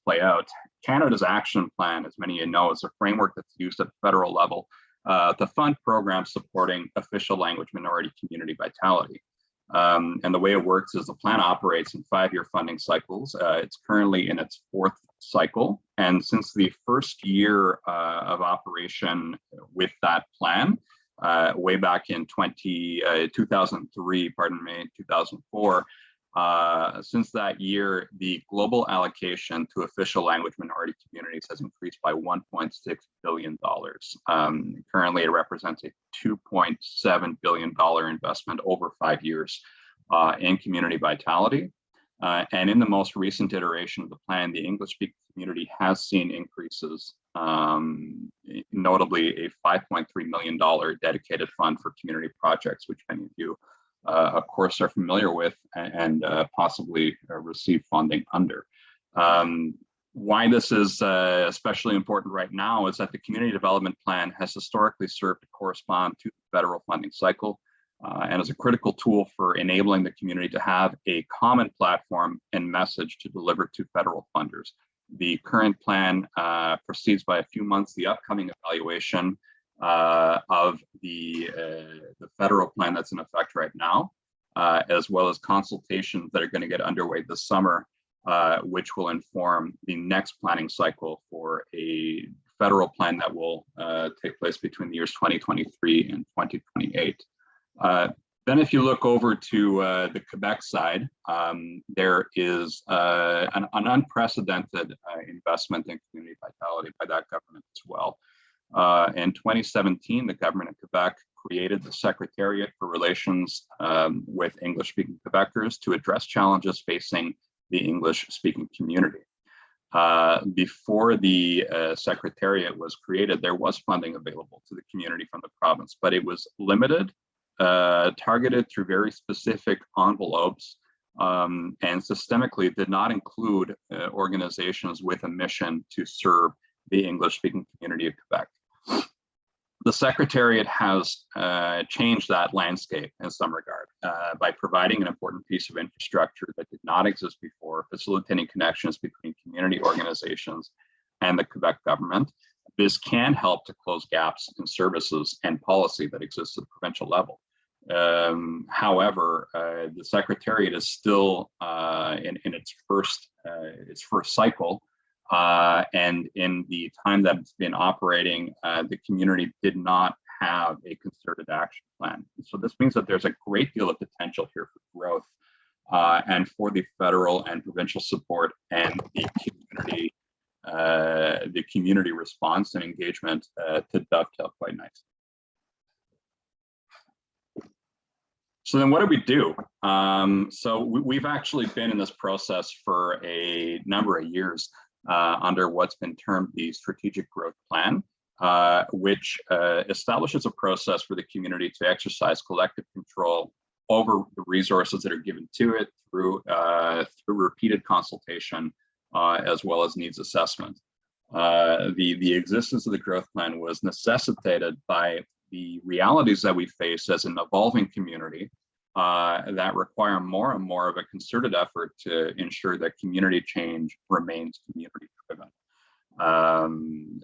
S5: play out. Canada's action plan, as many of you know, is a framework that's used at the federal level to fund programs supporting official language minority community vitality. And the way it works is the plan operates in 5-year funding cycles. It's currently in its 4th cycle. And since the first year of operation with that plan, way back in 2003, 2004, since that year, the global allocation to official language minority communities has increased by $1.6 billion. Currently, it represents a $2.7 billion investment over 5 years in community vitality. And in the most recent iteration of the plan, the English-speaking community has seen increases, notably a $5.3 million dedicated fund for community projects, which many of you, of course, are familiar with and possibly receive funding under. Why this is especially important right now is that the Community Development Plan has historically served to correspond to the federal funding cycle and is a critical tool for enabling the community to have a common platform and message to deliver to federal funders. The current plan proceeds by a few months. The upcoming evaluation of the federal plan that's in effect right now, as well as consultations that are going to get underway this summer, which will inform the next planning cycle for a federal plan that will take place between the years 2023 and 2028. Then if you look over to the Quebec side, there is an unprecedented investment in community vitality by that government as well. In 2017, the government of Quebec created the Secretariat for Relations with English-speaking Quebecers to address challenges facing the English-speaking community. Before the Secretariat was created, there was funding available to the community from the province, but it was limited, targeted through very specific envelopes, and systemically did not include organizations with a mission to serve the English-speaking community of Quebec. The Secretariat has changed that landscape in some regard by providing an important piece of infrastructure that did not exist before, facilitating connections between community organizations and the Quebec government. This can help to close gaps in services and policy that exists at the provincial level. However, the Secretariat is still in its first cycle, and in the time that it's been operating, the community did not have a concerted action plan. So this means that there's a great deal of potential here for growth and for the federal and provincial support and the community response and engagement to dovetail quite nicely. So then what do we do? So we've actually been in this process for a number of years under what's been termed the Strategic Growth Plan, which establishes a process for the community to exercise collective control over the resources that are given to it through repeated consultation, as well as needs assessment. The existence of the growth plan was necessitated by the realities that we face as an evolving community that require more and more of a concerted effort to ensure that community change remains community driven.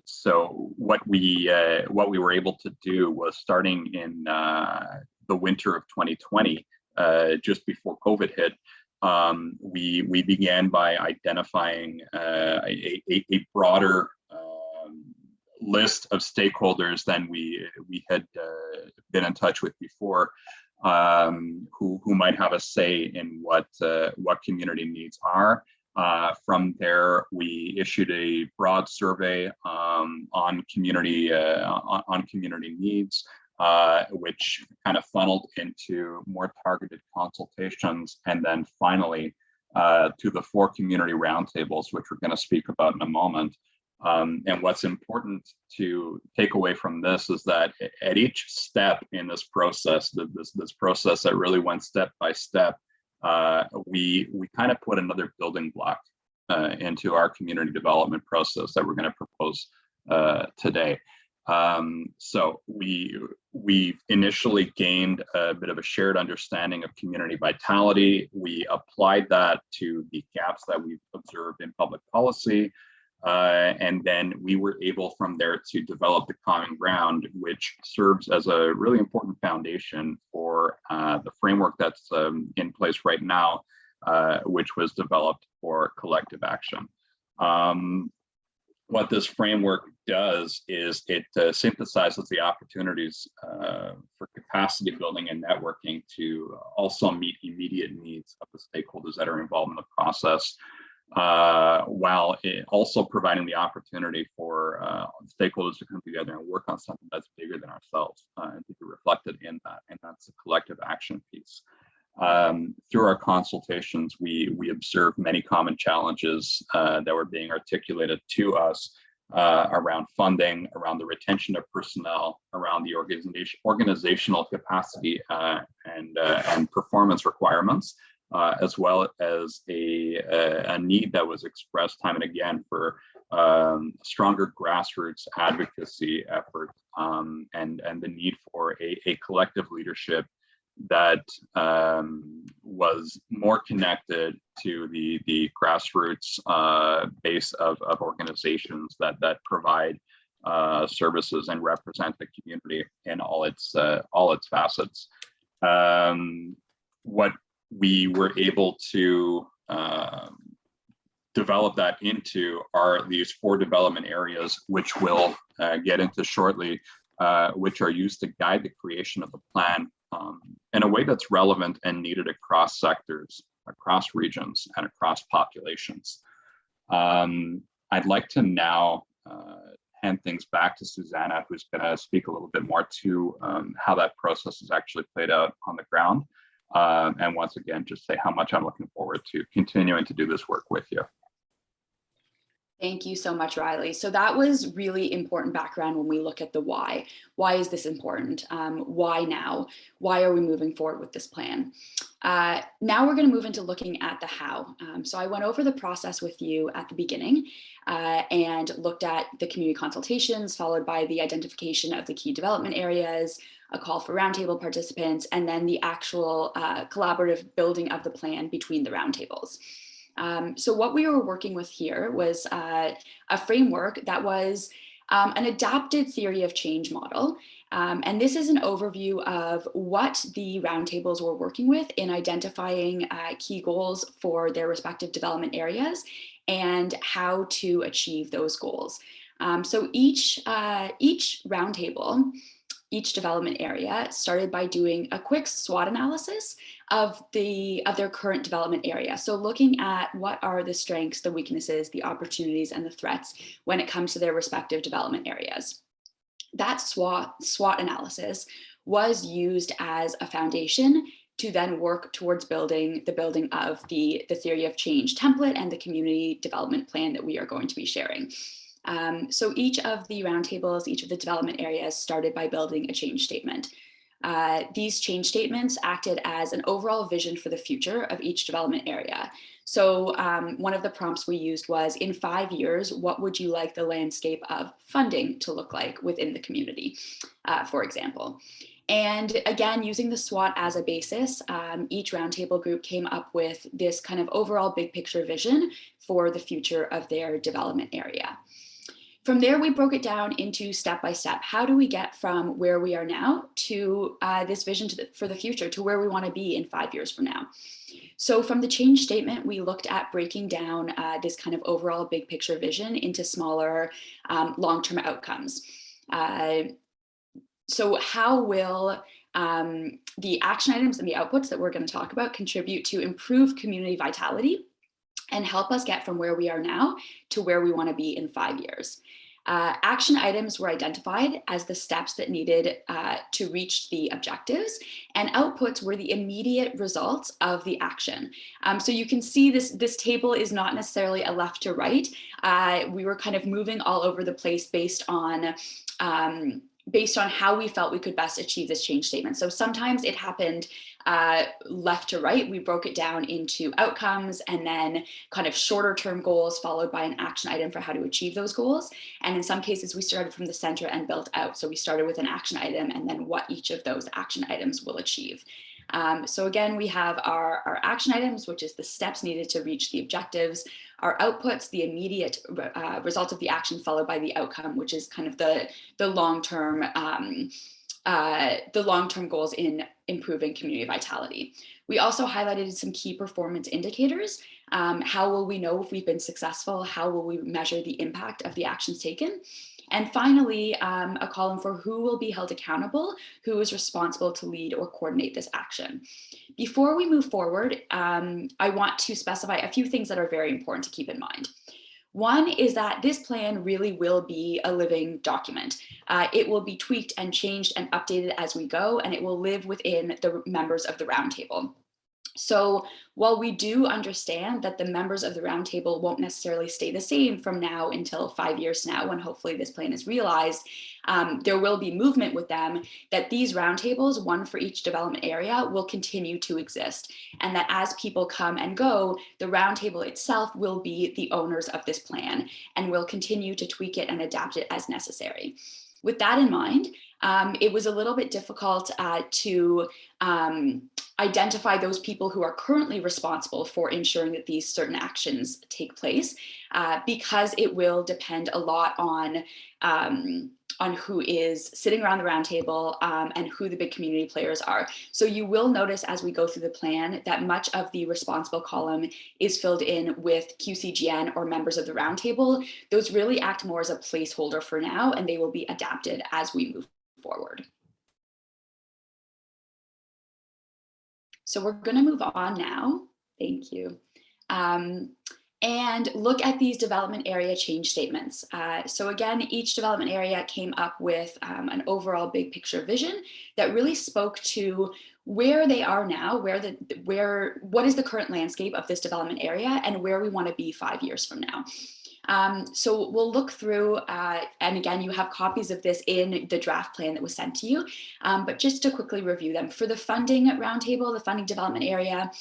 S5: So what we were able to do was, starting in the winter of 2020, just before COVID hit, we began by identifying a broader list of stakeholders than we had been in touch with before, who might have a say in what community needs are. From there, we issued a broad survey on community needs, which kind of funneled into more targeted consultations, and then finally to the 4 community roundtables, which we're going to speak about in a moment. And what's important to take away from this is that at each step in this process, this process that really went step by step, we kind of put another building block into our community development process that we're going to propose today. So we initially gained a bit of a shared understanding of community vitality. We applied that to the gaps that we've observed in public policy. And then we were able from there to develop the common ground, which serves as a really important foundation for the framework that's in place right now, which was developed for collective action. What this framework does is it synthesizes the opportunities for capacity building and networking to also meet immediate needs of the stakeholders that are involved in the process, while also providing the opportunity for stakeholders to come together and work on something that's bigger than ourselves and to be reflected in that. And that's the collective action piece. Through our consultations, we observed many common challenges that were being articulated to us around funding, around the retention of personnel, around the organizational capacity and performance requirements, as well as a need that was expressed time and again for stronger grassroots advocacy effort and the need for a collective leadership that was more connected to the grassroots base of organizations that provide services and represent the community in all its facets. What we were able to develop that into are these 4 development areas, which we'll get into shortly, which are used to guide the creation of the plan in a way that's relevant and needed across sectors, across regions, and across populations. I'd like to now hand things back to Susanna, who's going to speak a little bit more to how that process has actually played out on the ground. And once again, just say how much I'm looking forward to continuing to do this work with you.
S1: Thank you so much, Riley. So that was really important background when we look at the why. Why is this important? Why now? Why are we moving forward with this plan? Now we're going to move into looking at the how. So I went over the process with you at the beginning and looked at the community consultations, followed by the identification of the key development areas, a call for roundtable participants, and then the actual collaborative building of the plan between the roundtables. So what we were working with here was a framework that was an adapted theory of change model. And this is an overview of what the roundtables were working with in identifying key goals for their respective development areas and how to achieve those goals. So each roundtable, each development area started by doing a quick SWOT analysis of their current development area. So looking at what are the strengths, the weaknesses, the opportunities, and the threats when it comes to their respective development areas. That SWOT analysis was used as a foundation to then work towards building of the theory of change template and the community development plan that we are going to be sharing. So each of the roundtables, each of the development areas started by building a change statement. These change statements acted as an overall vision for the future of each development area. So one of the prompts we used was, in 5 years, what would you like the landscape of funding to look like within the community, for example? And again, using the SWOT as a basis, each roundtable group came up with this kind of overall big picture vision for the future of their development area. From there, we broke it down into step by step. How do we get from where we are now to this vision for the future, to where we want to be in 5 years from now? So from the change statement, we looked at breaking down this kind of overall big picture vision into smaller long-term outcomes. So how will the action items and the outputs that we're going to talk about contribute to improve community vitality and help us get from where we are now to where we want to be in 5 years? Action items were identified as the steps that needed to reach the objectives, and outputs were the immediate results of the action. So you can see this table is not necessarily a left to right. We were kind of moving all over the place based on based on how we felt we could best achieve this change statement. So sometimes it happened left to right. We broke it down into outcomes and then kind of shorter term goals followed by an action item for how to achieve those goals. And in some cases, we started from the center and built out. So we started with an action item and then what each of those action items will achieve. So again, we have our action items, which is the steps needed to reach the objectives, our outputs, the immediate results of the action followed by the outcome, which is kind of the long-term goals in improving community vitality. We also highlighted some key performance indicators. How will we know if we've been successful? How will we measure the impact of the actions taken? And finally, a column for who will be held accountable, who is responsible to lead or coordinate this action. Before we move forward, I want to specify a few things that are very important to keep in mind. One is that this plan really will be a living document. It will be tweaked and changed and updated as we go, and it will live within the members of the roundtable. So while we do understand that the members of the roundtable won't necessarily stay the same from now until 5 years now, when hopefully this plan is realized, there will be movement with them, that these roundtables, one for each development area, will continue to exist. And that as people come and go, the roundtable itself will be the owners of this plan and will continue to tweak it and adapt it as necessary. With that in mind, it was a little bit difficult to identify those people who are currently responsible for ensuring that these certain actions take place, because it will depend a lot on who is sitting around the roundtable and who the big community players are. So you will notice as we go through the plan that much of the responsible column is filled in with QCGN or members of the roundtable. Those really act more as a placeholder for now, and they will be adapted as we move forward. So we're going to move on now. Thank you. And look at these development area change statements. So again, each development area came up with an overall big picture vision that really spoke to where they are now, what is the current landscape of this development area and where we want to be 5 years from now. So we'll look through, and again, you have copies of this in the draft plan that was sent to you, but just to quickly review them. For the funding roundtable, the funding development area,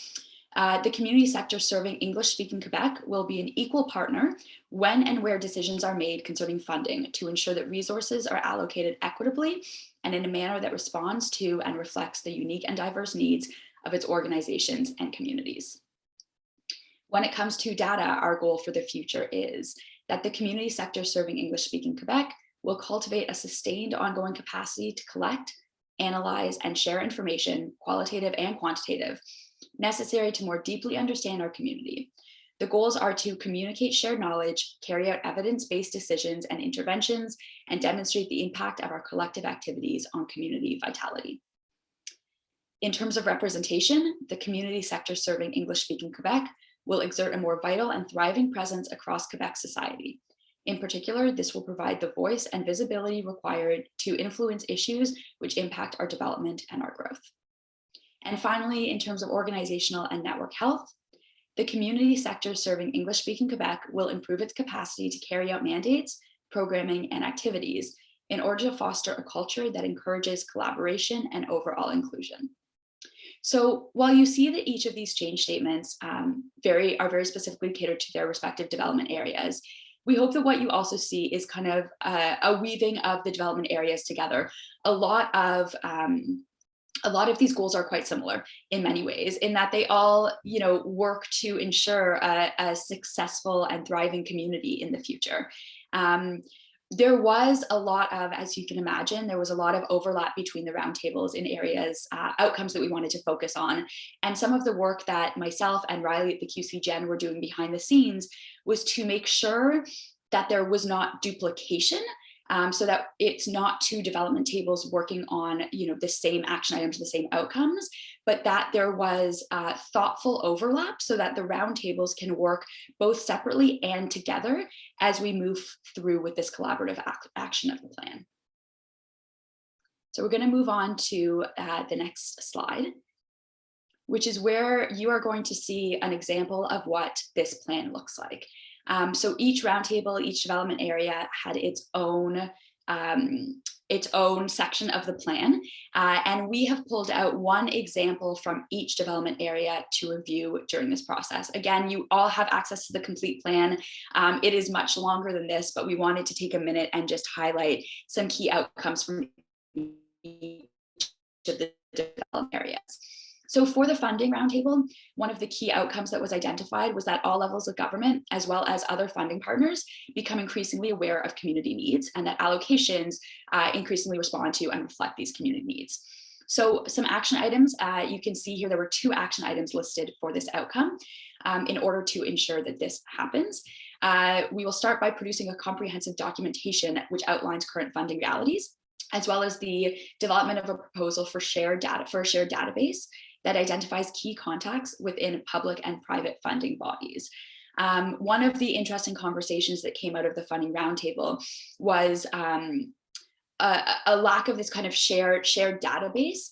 S1: the community sector serving English-speaking Quebec will be an equal partner when and where decisions are made concerning funding to ensure that resources are allocated equitably and in a manner that responds to and reflects the unique and diverse needs of its organizations and communities. When it comes to data, our goal for the future is that the community sector serving English-speaking Quebec will cultivate a sustained ongoing capacity to collect, analyze, and share information, qualitative and quantitative, necessary to more deeply understand our community. The goals are to communicate shared knowledge, carry out evidence-based decisions and interventions, and demonstrate the impact of our collective activities on community vitality. In terms of representation, the community sector serving English-speaking Quebec will exert a more vital and thriving presence across Quebec society. In particular, this will provide the voice and visibility required to influence issues which impact our development and our growth. And finally, in terms of organizational and network health, the community sector serving English-speaking Quebec will improve its capacity to carry out mandates, programming, and activities in order to foster a culture that encourages collaboration and overall inclusion. So while you see that each of these change statements are very specifically catered to their respective development areas, we hope that what you also see is kind of a weaving of the development areas together. A lot of these goals are quite similar in many ways, in that they all, work to ensure a successful and thriving community in the future. There was a lot of, as you can imagine, there was a lot of overlap between the roundtables in areas, outcomes that we wanted to focus on. And some of the work that myself and Riley at the QCGN were doing behind the scenes was to make sure that there was not duplication, so that it's not two development tables working on the same action items, the same outcomes, but that there was thoughtful overlap so that the roundtables can work both separately and together as we move through with this collaborative action of the plan. So we're going to move on to the next slide, which is where you are going to see an example of what this plan looks like. So each roundtable, each development area had its own its own section of the plan. And we have pulled out one example from each development area to review during this process. Again, you all have access to the complete plan. It is much longer than this, but we wanted to take a minute and just highlight some key outcomes from each of the development areas. So for the funding roundtable, one of the key outcomes that was identified was that all levels of government, as well as other funding partners, become increasingly aware of community needs, and that allocations increasingly respond to and reflect these community needs. So some action items, you can see here, there were 2 action items listed for this outcome in order to ensure that this happens. We will start by producing a comprehensive documentation which outlines current funding realities, as well as the development of a proposal for a shared database that identifies key contacts within public and private funding bodies. One of the interesting conversations that came out of the funding roundtable was a lack of this kind of shared database,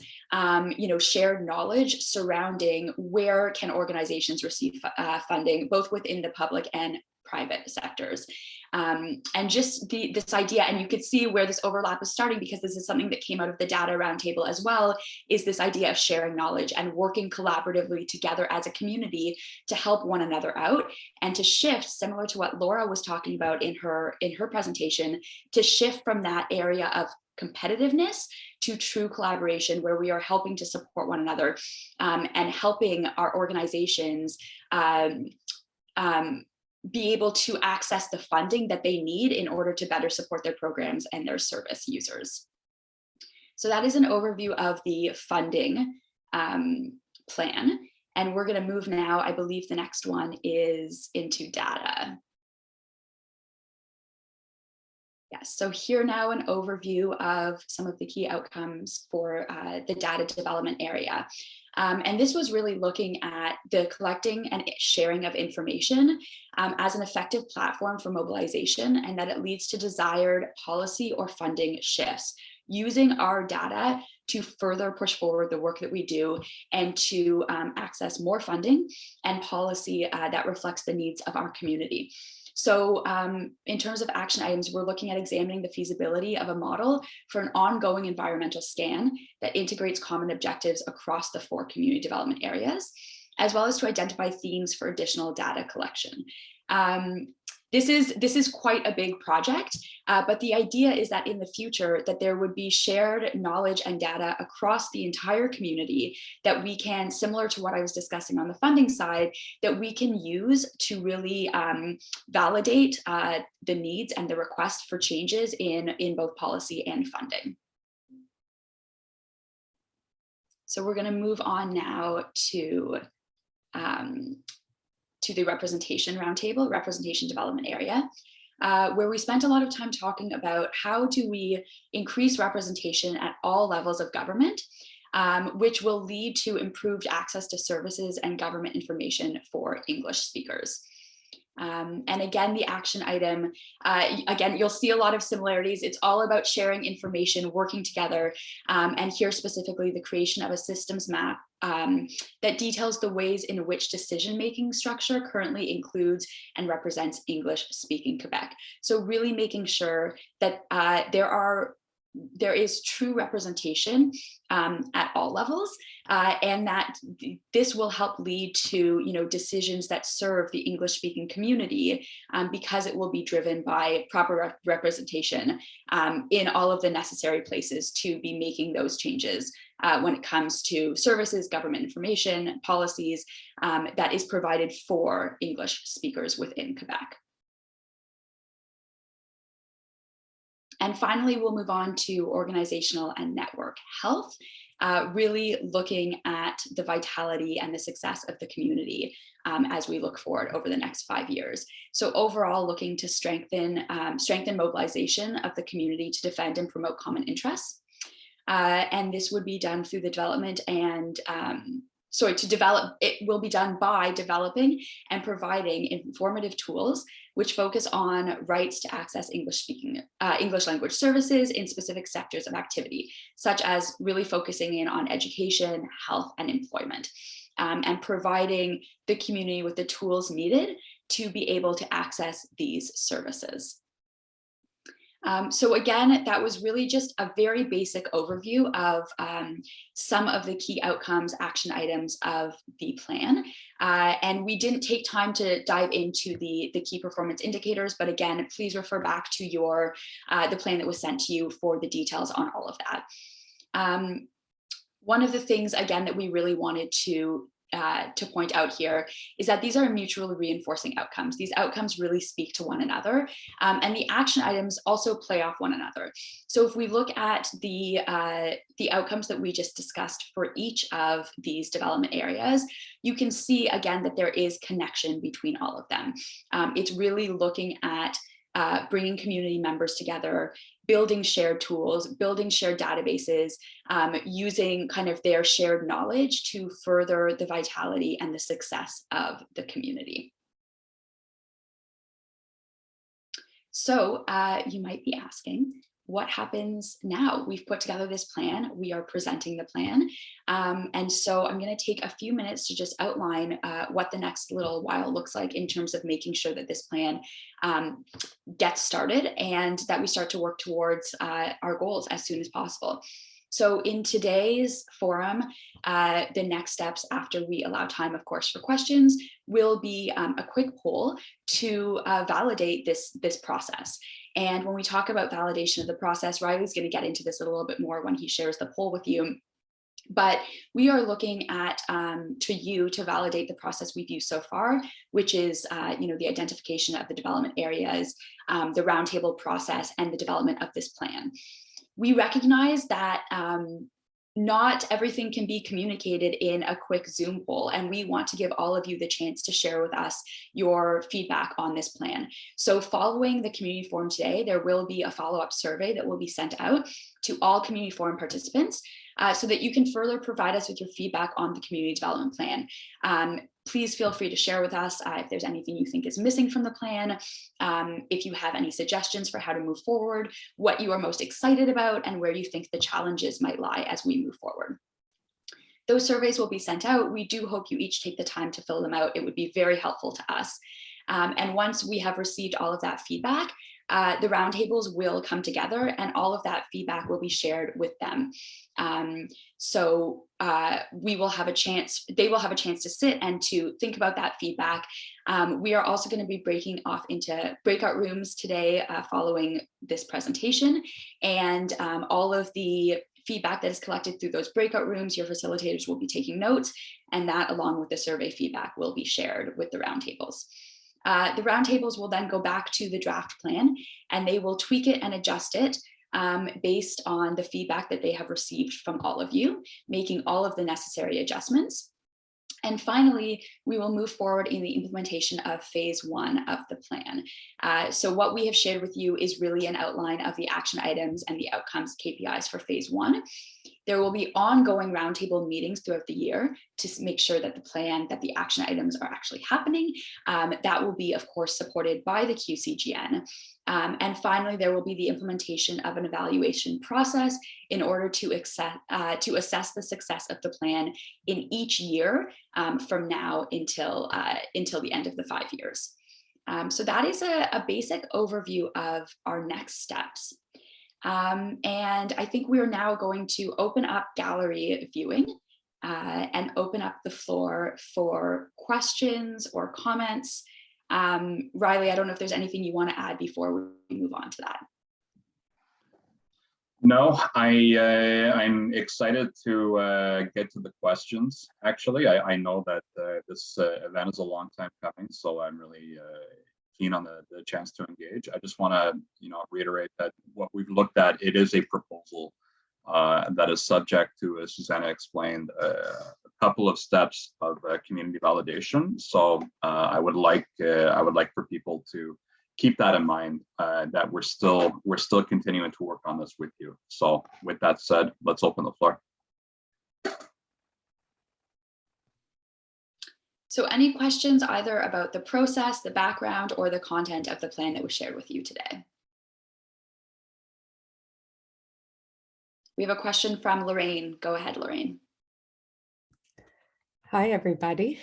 S1: shared knowledge surrounding where can organizations receive funding, both within the public and private sectors. And just this idea, and you could see where this overlap is starting, because this is something that came out of the data roundtable as well, is this idea of sharing knowledge and working collaboratively together as a community to help one another out, and to shift, similar to what Laura was talking about in her presentation, to shift from that area of competitiveness to true collaboration, where we are helping to support one another and helping our organizations be able to access the funding that they need in order to better support their programs and their service users. So that is an overview of the funding plan. And we're going to move now, I believe the next one is into data. Yes, so here now an overview of some of the key outcomes for the data development area. And this was really looking at the collecting and sharing of information as an effective platform for mobilization, and that it leads to desired policy or funding shifts, using our data to further push forward the work that we do and to access more funding and policy that reflects the needs of our community. So in terms of action items, we're looking at examining the feasibility of a model for an ongoing environmental scan that integrates common objectives across the 4 community development areas, as well as to identify themes for additional data collection. This is quite a big project, but the idea is that in the future that there would be shared knowledge and data across the entire community that we can, similar to what I was discussing on the funding side, that we can use to really validate the needs and the requests for changes in both policy and funding. So we're going to move on now to the representation roundtable, representation development area, where we spent a lot of time talking about how do we increase representation at all levels of government, which will lead to improved access to services and government information for English speakers. And again, the action item, again, you'll see a lot of similarities. It's all about sharing information, working together, and here specifically the creation of a systems map that details the ways in which decision-making structure currently includes and represents English-speaking Quebec. So really making sure that there is true representation at all levels, and that this will help lead to decisions that serve the English-speaking community, because it will be driven by proper representation in all of the necessary places to be making those changes when it comes to services, government information, policies that is provided for English speakers within Quebec. And finally, we'll move on to organizational and network health, really looking at the vitality and the success of the community as we look forward over the next 5 years. So overall, looking to strengthen mobilization of the community to defend and promote common interests. And this would be done through the development and it will be done by developing and providing informative tools which focus on rights to access English language services in specific sectors of activity, such as really focusing in on education, health, and employment, and providing the community with the tools needed to be able to access these services. So again, that was really just a very basic overview of some of the key outcomes, action items of the plan. And we didn't take time to dive into the key performance indicators, but again, please refer back to your the plan that was sent to you for the details on all of that. One of the things, again, that we really wanted to point out here is that these are mutually reinforcing outcomes. These outcomes really speak to one another, and the action items also play off one another. So if we look at the outcomes that we just discussed for each of these development areas, you can see again that there is connection between all of them. It's really looking at bringing community members together, building shared tools, building shared databases, using kind of their shared knowledge to further the vitality and the success of the community. So you might be asking, what happens now? We've put together this plan, we are presenting the plan. And so I'm going to take a few minutes to just outline what the next little while looks like in terms of making sure that this plan gets started and that we start to work towards our goals as soon as possible. So in today's forum, the next steps after we allow time, of course, for questions, will be a quick poll to validate this process. And when we talk about validation of the process, Riley's going to get into this a little bit more when he shares the poll with you. But we are looking at you to validate the process we've used so far, which is the identification of the development areas, the roundtable process, and the development of this plan. We recognize that not everything can be communicated in a quick Zoom poll, and we want to give all of you the chance to share with us your feedback on this plan. So following the community forum today, there will be a follow-up survey that will be sent out to all community forum participants so that you can further provide us with your feedback on the community development plan. Please feel free to share with us if there's anything you think is missing from the plan, if you have any suggestions for how to move forward, what you are most excited about, and where you think the challenges might lie as we move forward. Those surveys will be sent out. We do hope you each take the time to fill them out. It would be very helpful to us. And once we have received all of that feedback, the roundtables will come together and all of that feedback will be shared with them. So we will have a chance, they will have a chance to sit and to think about that feedback. We are also going to be breaking off into breakout rooms today following this presentation, and all of the feedback that is collected through those breakout rooms, your facilitators will be taking notes, and that along with the survey feedback will be shared with the roundtables. The roundtables will then go back to the draft plan and they will tweak it and adjust it based on the feedback that they have received from all of you, making all of the necessary adjustments. And finally, we will move forward in the implementation of phase 1 of the plan. So what we have shared with you is really an outline of the action items and the outcomes KPIs for phase 1. There will be ongoing roundtable meetings throughout the year to make sure that the plan, that the action items are actually happening. That will be, of course, supported by the QCGN. And finally, there will be the implementation of an evaluation process in order to assess the success of the plan in each year from now until the end of the 5 years. So that is a basic overview of our next steps. And I think we are now going to open up gallery viewing and open up the floor for questions or comments. Riley, I don't know if there's anything you want to add before we move on to that.
S5: No, I'm excited to get to the questions. Actually, I know that this event is a long time coming, so I'm really keen on the chance to engage. I just want to, reiterate that what we've looked at, it is a proposal that is subject to, as Susanna explained, a couple of steps of community validation. So I would like for people to keep that in mind, that we're still continuing to work on this with you. So with that said, let's open the floor.
S1: So any questions either about the process, the background, or the content of the plan that was shared with you today? We have a question from Lorraine. Go ahead, Lorraine.
S6: Hi, everybody.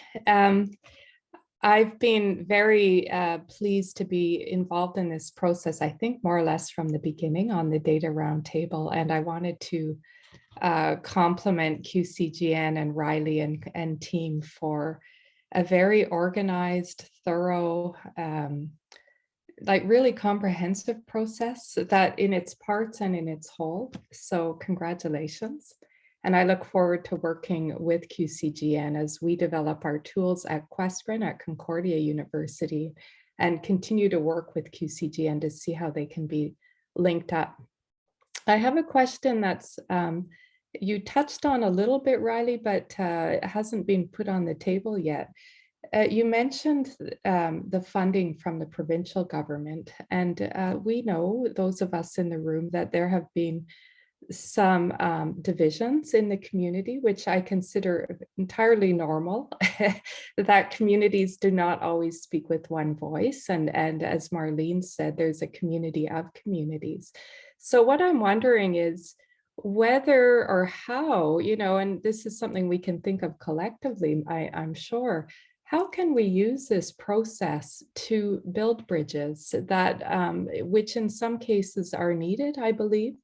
S6: I've been very pleased to be involved in this process, I think more or less from the beginning on the data roundtable. And I wanted to compliment QCGN and Riley and team for a very organized, thorough, like really comprehensive process that in its parts and in its whole. So congratulations. And I look forward to working with QCGN as we develop our tools at Questgren at Concordia University and continue to work with QCGN to see how they can be linked up. I have a question that's, you touched on a little bit, Riley, but it hasn't been put on the table yet. You mentioned the funding from the provincial government, and we know, those of us in the room, that there have been some divisions in the community, which I consider entirely normal, that communities do not always speak with one voice. And as Marlene said, there's a community of communities. So what I'm wondering is whether or how, you know, and this is something we can think of collectively, I'm sure, how can we use this process to build bridges that, which in some cases are needed, I believe,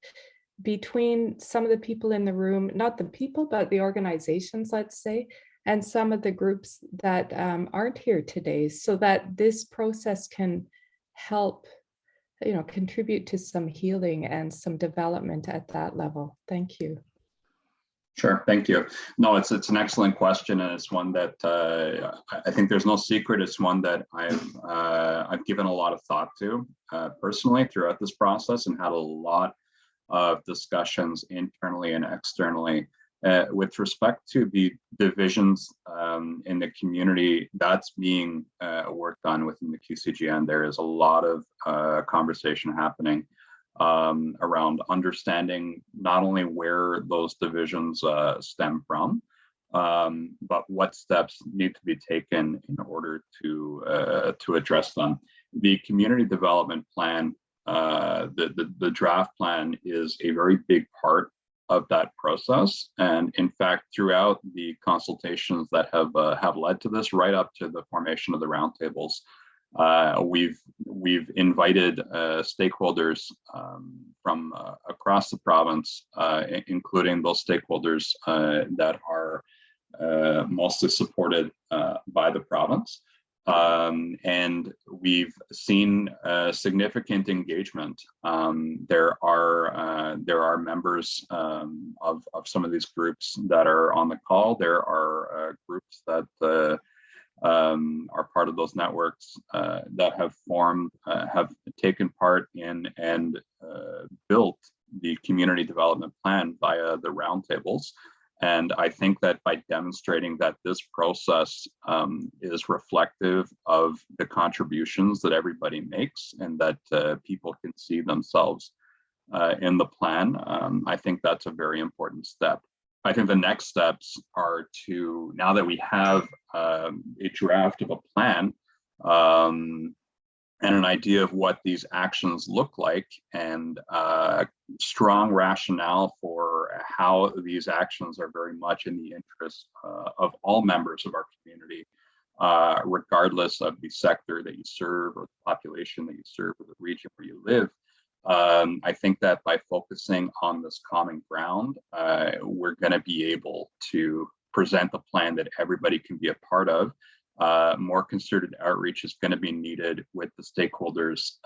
S6: between some of the people in the room, not the people, but the organizations, let's say, and some of the groups that aren't here today, so that this process can help, you know, contribute to some healing and some development at that level. Thank you.
S5: Sure, thank you. No, it's an excellent question, and it's one that I think there's no secret. It's one that I've given a lot of thought to personally throughout this process, and had a lot of discussions internally and externally with respect to the divisions in the community that's being worked on within the QCGN. There is a lot of conversation happening around understanding not only where those divisions stem from, but what steps need to be taken in order to address them. The community development plan, the draft plan, is a very big part of that process. And in fact, throughout the consultations that have led to this, right up to the formation of the roundtables, we've invited stakeholders from across the province, including those stakeholders that are mostly supported by the province. And we've seen significant engagement. There are members of some of these groups that are on the call. There are groups that are part of those networks that have taken part in and built the community development plan via the roundtables. And I think that by demonstrating that this process is reflective of the contributions that everybody makes, and that people can see themselves in the plan, I think that's a very important step. I think the next steps are to, now that we have a draft of a plan and an idea of what these actions look like, and strong rationale for how these actions are very much in the interest of all members of our community, regardless of the sector that you serve, or the population that you serve, or the region where you live. I think that by focusing on this common ground, we're going to be able to present a plan that everybody can be a part of. More concerted outreach is going to be needed with the stakeholders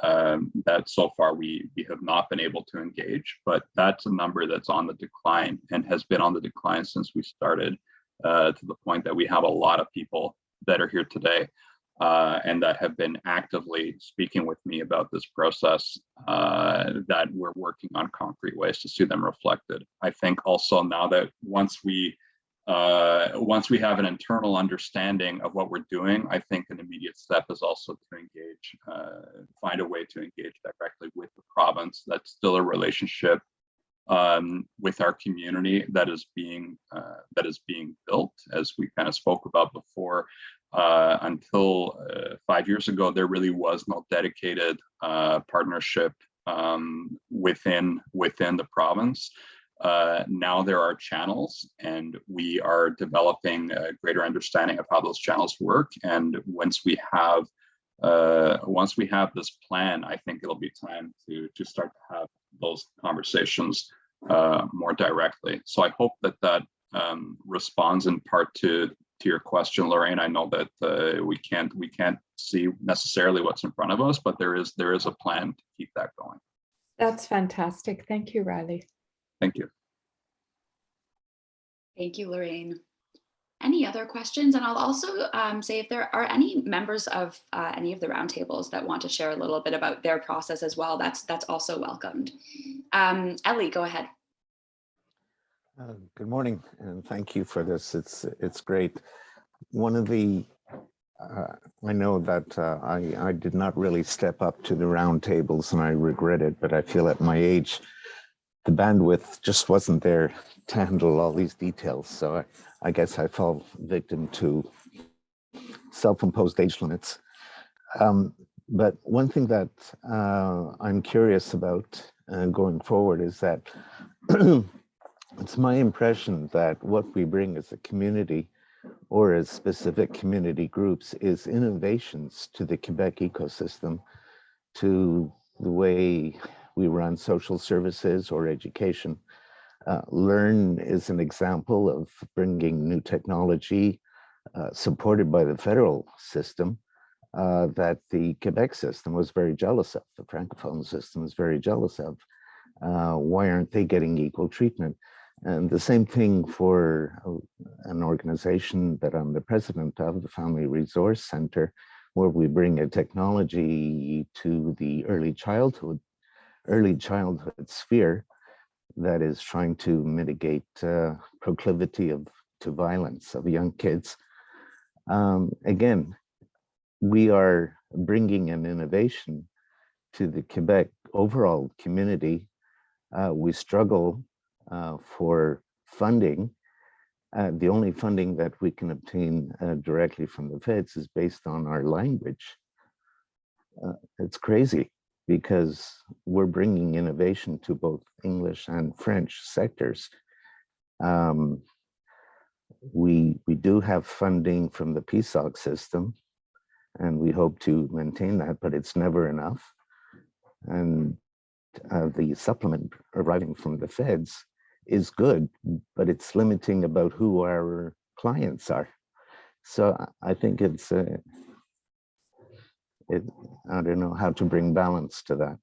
S5: that so far we have not been able to engage, but that's a number that's on the decline, and has been on the decline since we started, to the point that we have a lot of people that are here today and that have been actively speaking with me about this process, that we're working on concrete ways to see them reflected. I think also, now that once we have an internal understanding of what we're doing, I think an immediate step is also to engage, find a way to engage directly with the province. That's still a relationship with our community that is being built, as we kind of spoke about before. Until 5 years ago, there really was no dedicated partnership within the province. Now there are channels, and we are developing a greater understanding of how those channels work. And once we have this plan, I think it'll be time to start to have those conversations more directly. So I hope that responds in part to your question, Lorraine. I know that we can't see necessarily what's in front of us, but there is a plan to keep that going.
S6: That's fantastic. Thank you, Riley.
S5: Thank you.
S1: Thank you, Lorraine. Any other questions? And I'll also say if there are any members of any of the roundtables that want to share a little bit about their process as well, that's also welcomed. Ellie, go ahead.
S7: Good morning, and thank you for this. It's great. One of the I know that I did not really step up to the roundtables, and I regret it. But I feel at my age, the bandwidth just wasn't there to handle all these details. So I guess I fall victim to self-imposed age limits. But one thing that I'm curious about going forward is that it's my impression that what we bring as a community or as specific community groups is innovations to the Quebec ecosystem, to the way we run social services or education. Learn is an example of bringing new technology supported by the federal system that the Quebec system was very jealous of, the Francophone system is very jealous of. Why aren't they getting equal treatment? And the same thing for an organization that I'm the president of, the Family Resource Center, where we bring a technology to the early childhood sphere that is trying to mitigate proclivity to violence of young kids. Again, we are bringing an innovation to the Quebec overall community. We struggle for funding. The only funding that we can obtain directly from the feds is based on our language. It's crazy because we're bringing innovation to both English and French sectors. We do have funding from the PSOC system, and we hope to maintain that, but it's never enough. And the supplement arriving from the feds is good, but it's limiting about who our clients are. So I think I don't know how to bring balance to that.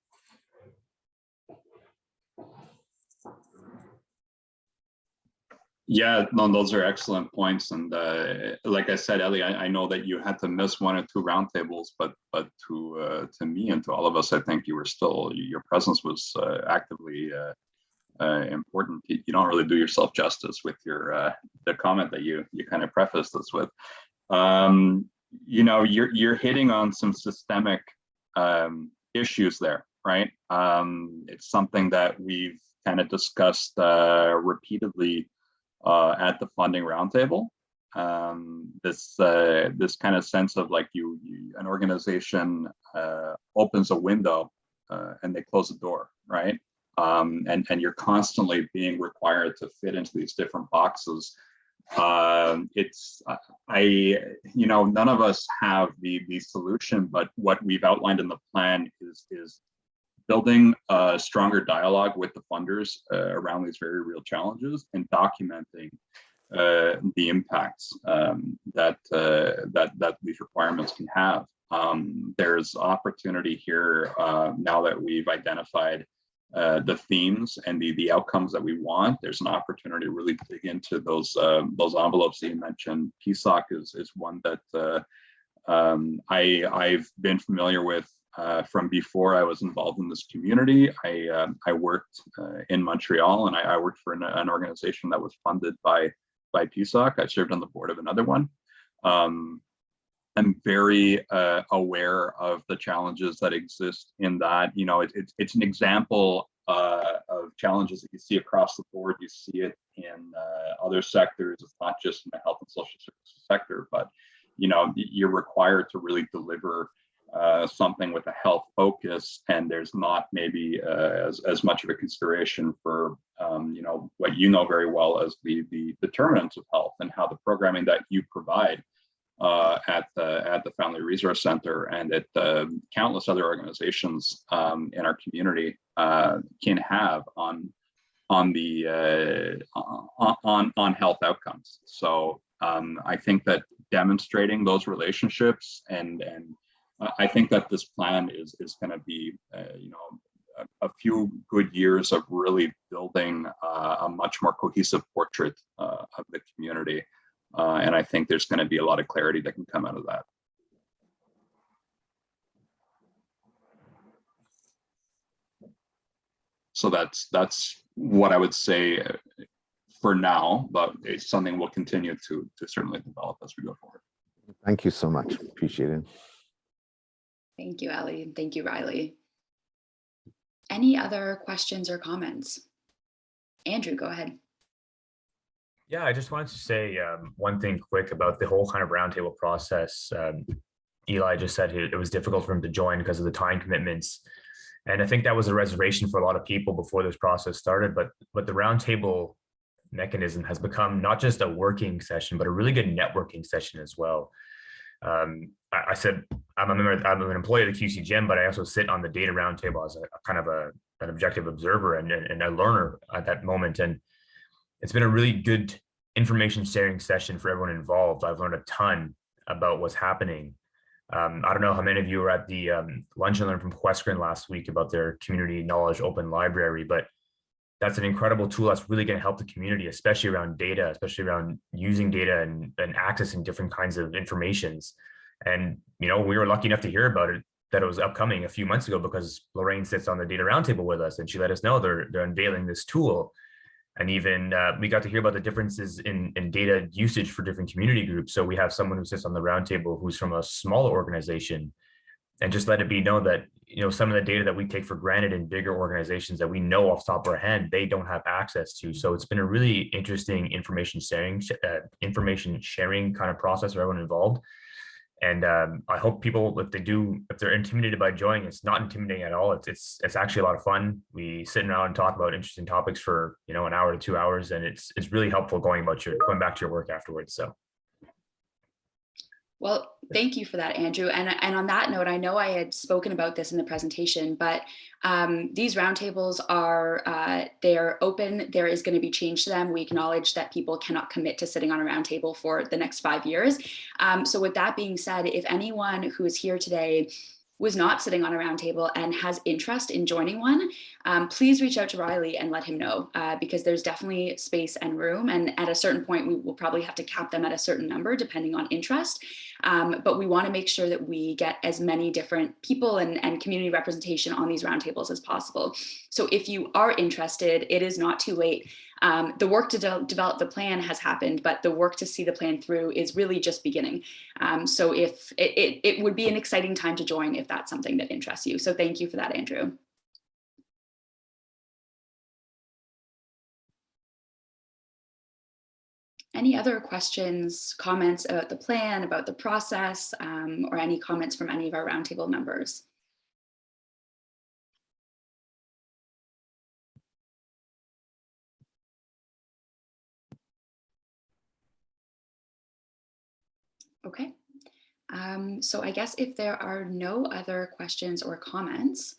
S5: Yeah, no, those are excellent points. And like I said, Ellie, I know that you had to miss one or two roundtables, but to me and to all of us, I think you were still, your presence was actively important. You don't really do yourself justice with your the comment that you kind of prefaced this with. You know, you're hitting on some systemic issues there, right? It's something that we've kind of discussed repeatedly at the funding roundtable. This kind of sense of like an organization opens a window and they close the door, right? And you're constantly being required to fit into these different boxes. None of us have the solution, but what we've outlined in the plan is building a stronger dialogue with the funders around these very real challenges and documenting the impacts that these requirements can have. There's opportunity here now that we've identified the themes and the outcomes that we want. There's an opportunity to really dig into those envelopes that you mentioned. PSOC is one that I've been familiar with from before I was involved in this community. I worked in Montreal, and I worked for an organization that was funded by PSOC. I served on the board of another one. I'm very aware of the challenges that exist in that. You know, it's an example of challenges that you see across the board. You see it in other sectors. It's not just in the health and social services sector, but you know, you're required to really deliver something with a health focus, and there's not maybe as much of a consideration for what you know very well as the determinants of health, and how the programming that you provide at the Family Resource Center and at countless other organizations in our community can have on health outcomes. So I think that demonstrating those relationships, and I think that this plan is going to be a few good years of really building a much more cohesive portrait of the community. And I think there's going to be a lot of clarity that can come out of that. So that's what I would say for now, but it's something we'll continue to certainly develop as we go forward.
S7: Thank you so much. Appreciate it.
S1: Thank you, Ali. Thank you, Riley. Any other questions or comments? Andrew, go ahead.
S8: Yeah, I just wanted to say one thing quick about the whole kind of roundtable process. Eli just said it was difficult for him to join because of the time commitments. And I think that was a reservation for a lot of people before this process started, but the roundtable mechanism has become not just a working session, but a really good networking session as well. I said, I'm an employee of the QCGN, but I also sit on the data roundtable as a kind of an objective observer and a learner at that moment. And it's been a really good information sharing session for everyone involved. I've learned a ton about what's happening. I don't know how many of you were at the lunch and learn from Questgren last week about their community knowledge open library, but that's an incredible tool that's really going to help the community, especially around data, especially around using data and accessing different kinds of informations. And, we were lucky enough to hear about it, that it was upcoming a few months ago, because Lorraine sits on the data roundtable with us and she let us know they're unveiling this tool. And even we got to hear about the differences in data usage for different community groups. So we have someone who sits on the roundtable who's from a smaller organization, and just let it be known that, some of the data that we take for granted in bigger organizations that we know off the top of our head, they don't have access to. So it's been a really interesting information sharing kind of process for everyone involved. And I hope people, if they're intimidated by joining, it's not intimidating at all. It's actually a lot of fun. We sit around and talk about interesting topics for an hour to 2 hours, and it's really helpful going back to your work afterwards. So.
S1: Well, thank you for that, Andrew. And on that note, I know I had spoken about this in the presentation, but these roundtables they're open. There is going to be change to them. We acknowledge that people cannot commit to sitting on a roundtable for the next 5 years. So with that being said, if anyone who is here today was not sitting on a roundtable and has interest in joining one, please reach out to Riley and let him know, because there's definitely space and room. And at a certain point, we will probably have to cap them at a certain number depending on interest. But we want to make sure that we get as many different people and community representation on these roundtables as possible. So if you are interested, it is not too late. The work to develop the plan has happened, but the work to see the plan through is really just beginning. So if it would be an exciting time to join if that's something that interests you. So thank you for that, Andrew. Any other questions, comments about the plan, about the process, or any comments from any of our roundtable members? Okay, so I guess if there are no other questions or comments,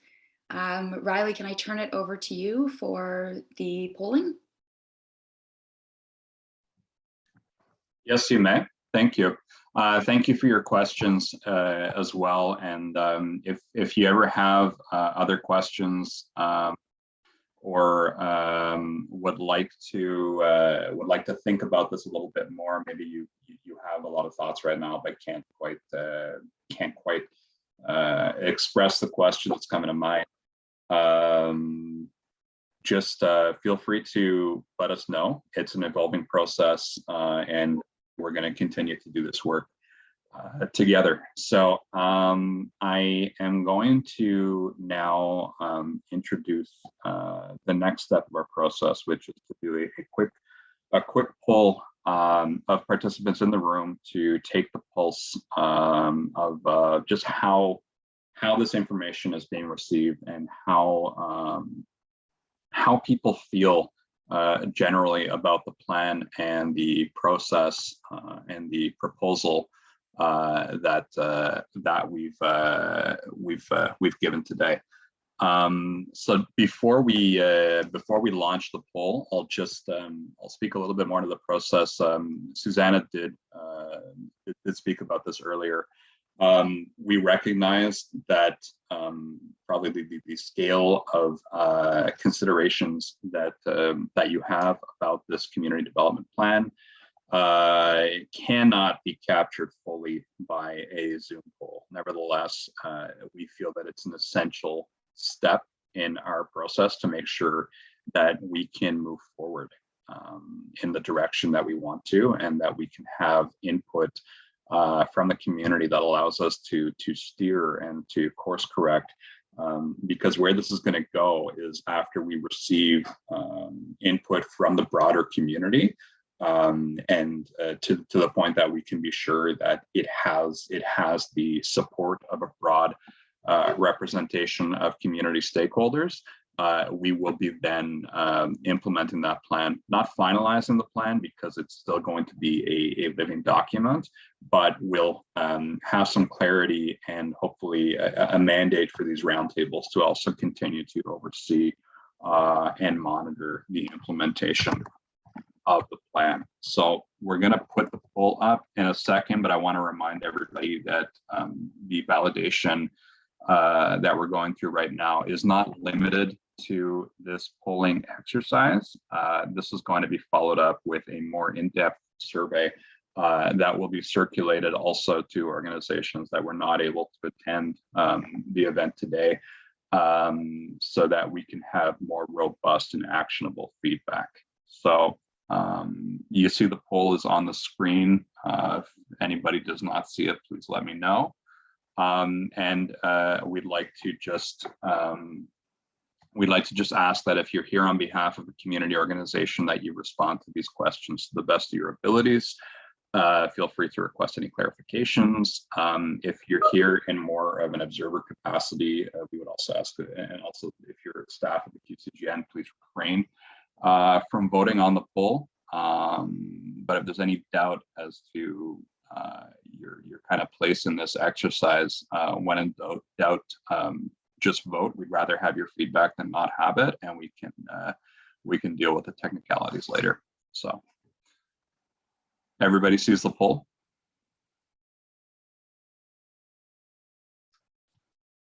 S1: Riley, can I turn it over to you for the polling?
S5: Yes, you may. Thank you. Thank you for your questions as well. And if you ever have other questions or would like to think about this a little bit more, maybe you have a lot of thoughts right now, but can't quite express the question that's coming to mind. Just feel free to let us know. It's an evolving process, and we're going to continue to do this work together. So I am going to now introduce the next step of our process, which is to do a quick poll of participants in the room to take the pulse of just how this information is being received and how people feel generally about the plan and the process and the proposal that we've given today. So before we launch the poll, I'll speak a little bit more to the process. Susanna did speak about this earlier. We recognize that probably the scale of considerations that you have about this community development plan cannot be captured fully by a Zoom poll. Nevertheless, we feel that it's an essential step in our process to make sure that we can move forward in the direction that we want to, and that we can have input from the community that allows us to steer and to course correct, because where this is going to go is after we receive input from the broader community, and to the point that we can be sure that it has the support of a broad representation of community stakeholders. We will be then implementing that plan, not finalizing the plan because it's still going to be a living document, but we'll have some clarity and hopefully a mandate for these roundtables to also continue to oversee and monitor the implementation of the plan. So we're going to put the poll up in a second, but I want to remind everybody that the validation that we're going through right now is not limited to this polling exercise. This is going to be followed up with a more in-depth survey that will be circulated also to organizations that were not able to attend the event today, so that we can have more robust and actionable feedback. So you see the poll is on the screen. If anybody does not see it, please let me know. And we'd like to just ask that if you're here on behalf of a community organization, that you respond to these questions to the best of your abilities. Feel free to request any clarifications. If you're here in more of an observer capacity, we would also ask, and also if you're staff of the QCGN, please refrain from voting on the poll. But if there's any doubt as to your kind of place in this exercise, when in doubt, just vote. We'd rather have your feedback than not have it, and we can deal with the technicalities later. So everybody sees the poll.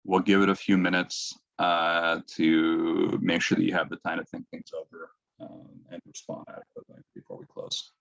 S5: We'll give it a few minutes to make sure that you have the time to think things over and respond adequately before we close.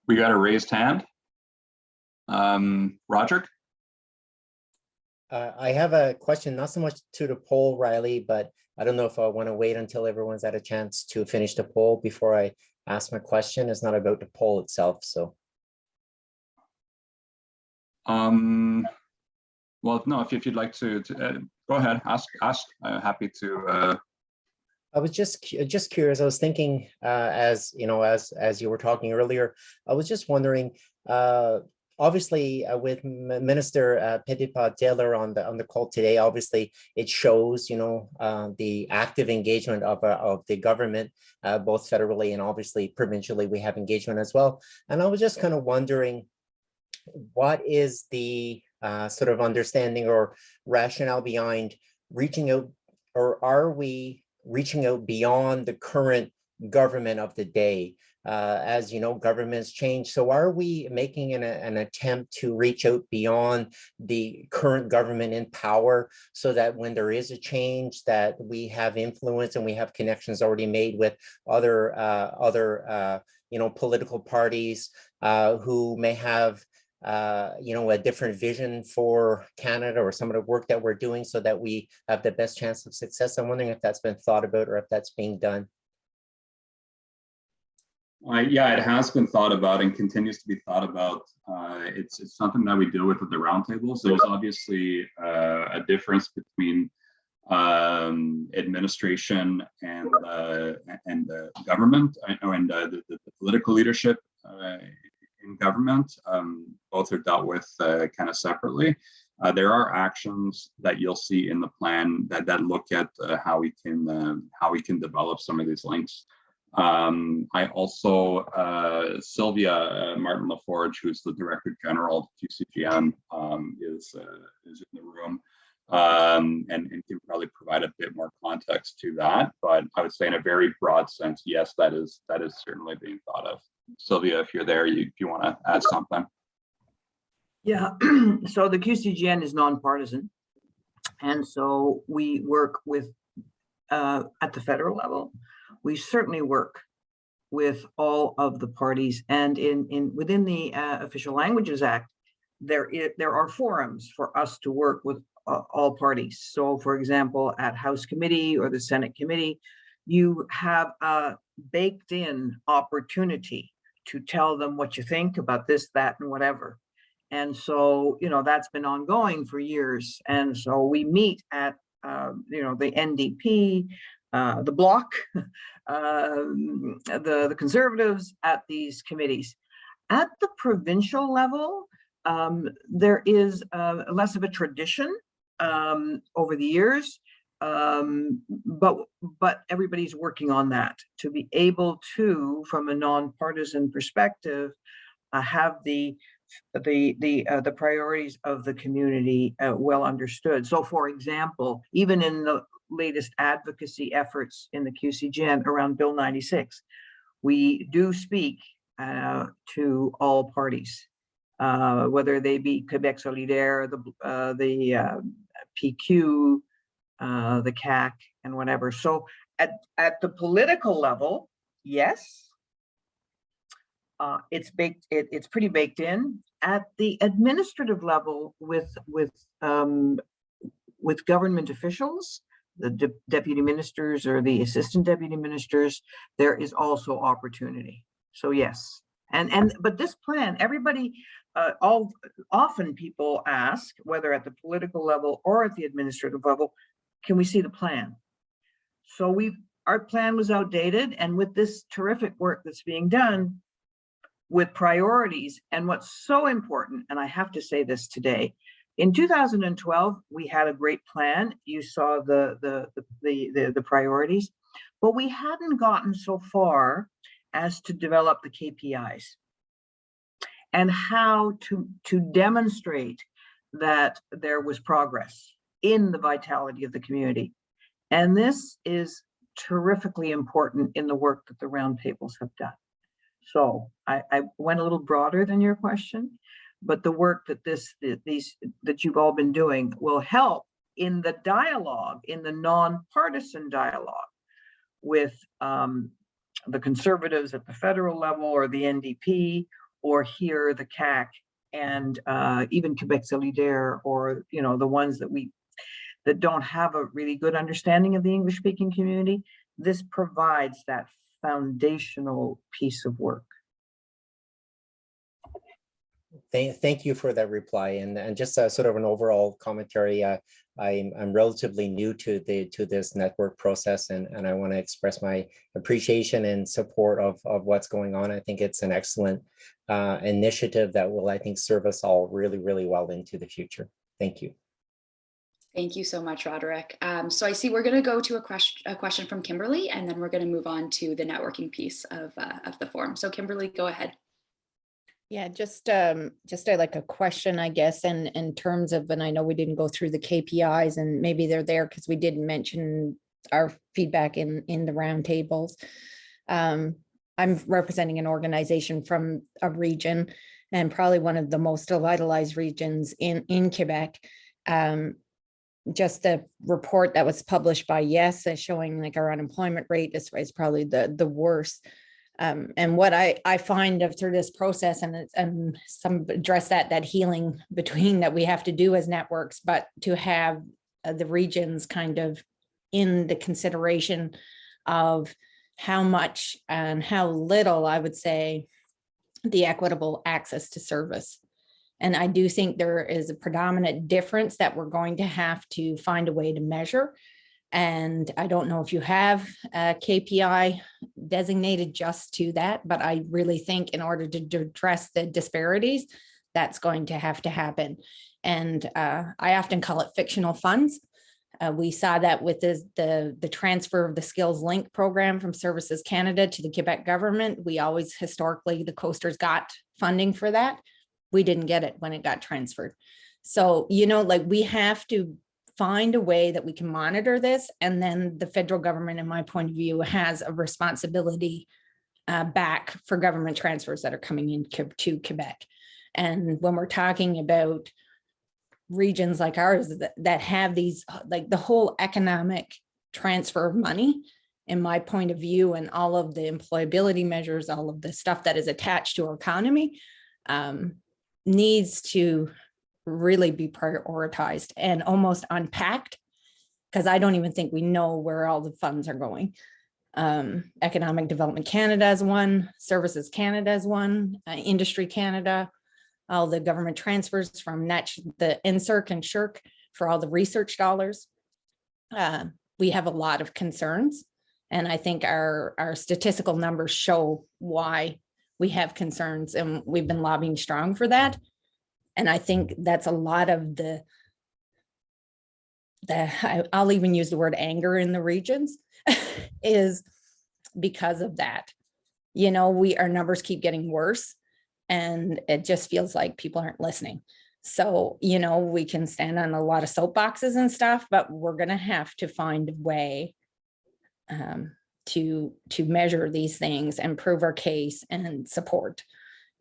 S5: We got a raised hand. Roger?
S9: I have a question, not so much to the poll, Riley, but I don't know if I want to wait until everyone's had a chance to finish the poll before I ask my question. It's not about the poll itself, so.
S5: Well, no, if you'd like to go ahead, ask. I'm happy to.
S9: I was just curious. I was thinking, as you know, as you were talking earlier, I was just wondering. Obviously, with Minister Petitpas Taylor on the call today, obviously it shows, you know, the active engagement of the government, both federally and obviously provincially. We have engagement as well. And I was just kind of wondering, what is the sort of understanding or rationale behind reaching out, or are we reaching out beyond the current government of the day? as you know, governments change. So are we making an attempt to reach out beyond the current government in power so that when there is a change that we have influence and we have connections already made with other political parties who may have a different vision for Canada or some of the work that we're doing so that we have the best chance of success? I'm wondering if that's been thought about or if that's being done.
S5: Yeah, it has been thought about and continues to be thought about. It's something that we deal with at the roundtables. There's obviously a difference between administration and the government and the political leadership in government. Both are dealt with kind of separately. There are actions that you'll see in the plan that look at how we can develop some of these links. I also, Sylvia Martin LaForge, who's the Director General of QCGN, is in the room and can probably provide a bit more context to that. But I would say in a very broad sense, yes, that is certainly being thought of. Sylvia, if you're there, if you want to add something.
S10: Yeah, so the QCGN is nonpartisan. And so we work with, at the federal level, we certainly work with all of the parties, and within the Official Languages Act, there are forums for us to work with all parties. So, for example, at House Committee or the Senate Committee, you have a baked-in opportunity to tell them what you think about this, that, and whatever. And so, that's been ongoing for years. And so we meet at, the NDP, the Bloc, the Conservatives at these committees. At the provincial level, there is less of a tradition over the years, but everybody's working on that to be able to, from a nonpartisan perspective, have the priorities of the community well understood. So, for example, even in the latest advocacy efforts in the QCGN around Bill 96, we do speak to all parties, whether they be Quebec Solidaire, the PQ, the CAC, and whatever. So at the political level, yes, it's baked. It's pretty baked in. At the administrative level, with government officials, the deputy ministers or the assistant deputy ministers, there is also opportunity. So yes, but this plan, everybody, often people ask, whether at the political level or at the administrative level, can we see the plan? So our plan was outdated, and with this terrific work that's being done with priorities, and what's so important, and I have to say this today, in 2012, we had a great plan. You saw the priorities, but we hadn't gotten so far as to develop the KPIs and how to demonstrate that there was progress in the vitality of the community. And this is terrifically important in the work that the roundtables have done. So I went a little broader than your question, but the work that you've all been doing will help in the dialogue, in the nonpartisan dialogue with the Conservatives at the federal level, or the NDP, or here the CAC, and even Quebec Solidaire, or the ones that don't have a really good understanding of the English-speaking community. This provides that foundational piece of work.
S9: Thank you for that reply, and just sort of an overall commentary. I'm relatively new to this network process, and I want to express my appreciation and support of what's going on. I think it's an excellent initiative that will, I think, serve us all really, really well into the future. Thank you.
S1: Thank you so much, Roderick. So I see we're going to go to a question from Kimberly, and then we're going to move on to the networking piece of the forum. So Kimberly, go ahead.
S11: Yeah, just like a question, I guess, and in terms of, and I know we didn't go through the KPIs, and maybe they're there because we didn't mention our feedback in the roundtables. I'm representing an organization from a region and probably one of the most revitalized regions in Quebec. Just the report that was published by Yes showing like our unemployment rate is probably the worst. And what I find through this process, and some address that healing between that we have to do as networks, but to have the regions kind of in the consideration of how much and how little, I would say, the equitable access to service. And I do think there is a predominant difference that we're going to have to find a way to measure. And I don't know if you have a KPI designated just to that, but I really think in order to address the disparities, that's going to have to happen. And I often call it fictional funds. We saw that with the transfer of the Skills Link program from Services Canada to the Quebec government. We always historically, the coasters got funding for that. We didn't get it when it got transferred. So, you know, like we have to find a way that we can monitor this. And then the federal government, in my point of view, has a responsibility back for government transfers that are coming in to Quebec. And when we're talking about regions like ours that have these, like the whole economic transfer of money, in my point of view, and all of the employability measures, all of the stuff that is attached to our economy, needs to really be prioritized and almost unpacked, because I don't even think we know where all the funds are going. Economic Development Canada is one, Services Canada is one, Industry Canada, all the government transfers from the NSERC and SHIRC for all the research dollars. We have a lot of concerns, and I think our statistical numbers show why we have concerns, and we've been lobbying strong for that. And I think that's a lot of I'll even use the word anger in the regions is because of that. You know, our numbers keep getting worse, and it just feels like people aren't listening. So, you know, we can stand on a lot of soapboxes and stuff, but we're going to have to find a way to measure these things and prove our case and support,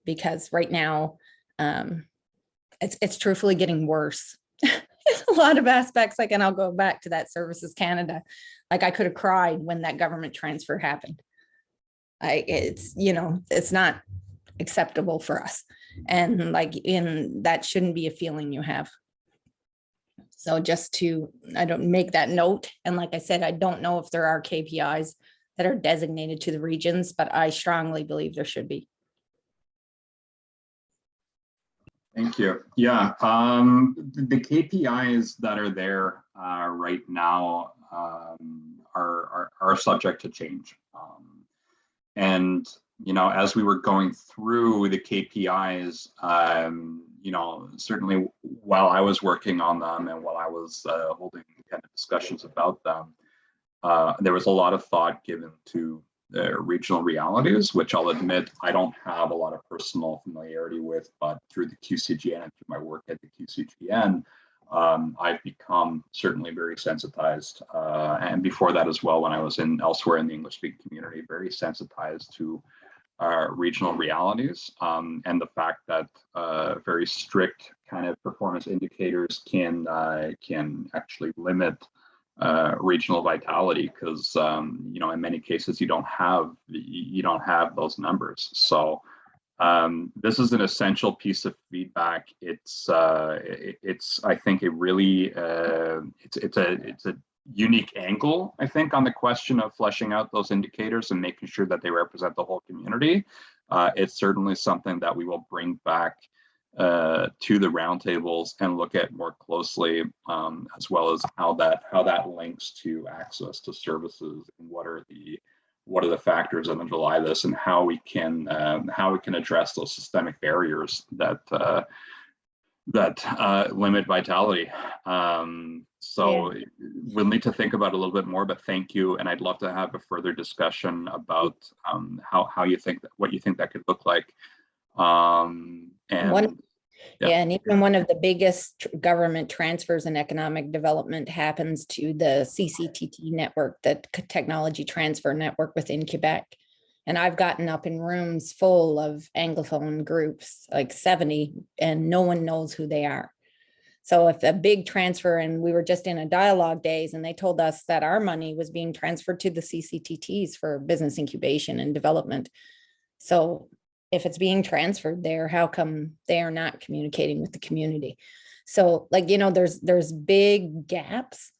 S11: because right now it's truthfully getting worse. A lot of aspects, like, and I'll go back to that Services Canada. Like I could have cried when that government transfer happened. It's, you know, it's not acceptable for us. And like, that shouldn't be a feeling you have. So just I don't make that note. And like I said, I don't know if there are KPIs that are designated to the regions, but I strongly believe there should be.
S5: Thank you. Yeah, the KPIs that are there right now are subject to change. And, you know, as we were going through the KPIs, you know, certainly while I was working on them and while I was holding kind of discussions about them, there was a lot of thought given to regional realities, which I'll admit I don't have a lot of personal familiarity with, but through the QCGN and through my work at the QCGN, I've become certainly very sensitized, and before that as well, when I was elsewhere in the English-speaking community, very sensitized to regional realities, and the fact that very strict kind of performance indicators can actually limit regional vitality, because you know, in many cases you don't have those numbers. So this is an essential piece of feedback. It's I think a really it's a unique angle, I think, on the question of fleshing out those indicators and making sure that they represent the whole community. It's certainly something that we will bring back to the roundtables and look at more closely, as well as how that links to access to services, and what are the factors that underlie this, and how we can address those systemic barriers that limit vitality. So yeah, we'll need to think about it a little bit more, but thank you. And I'd love to have a further discussion about how you think what you think that could look like. And
S11: even one of the biggest government transfers in economic development happens to the CCTT network, the Technology Transfer Network within Quebec. And I've gotten up in rooms full of Anglophone groups, like 70, and no one knows who they are. So if a big transfer, and we were just in a dialogue days, and they told us that our money was being transferred to the CCTTs for business incubation and development. So if it's being transferred there, how come they are not communicating with the community? So, like, you know, there's big gaps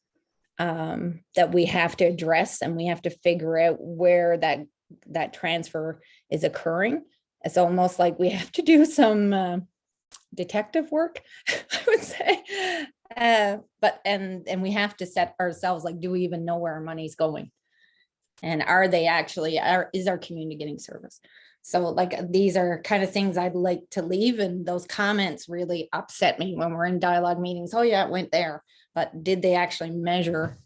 S11: that we have to address, and we have to figure out where that transfer is occurring. It's almost like we have to do some detective work, I would say. But we have to set ourselves, like, do we even know where our money's going? And are they actually, is our community getting service? So, like, these are kind of things I'd like to leave, and those comments really upset me when we're in dialogue meetings. Oh yeah, it went there, but did they actually measure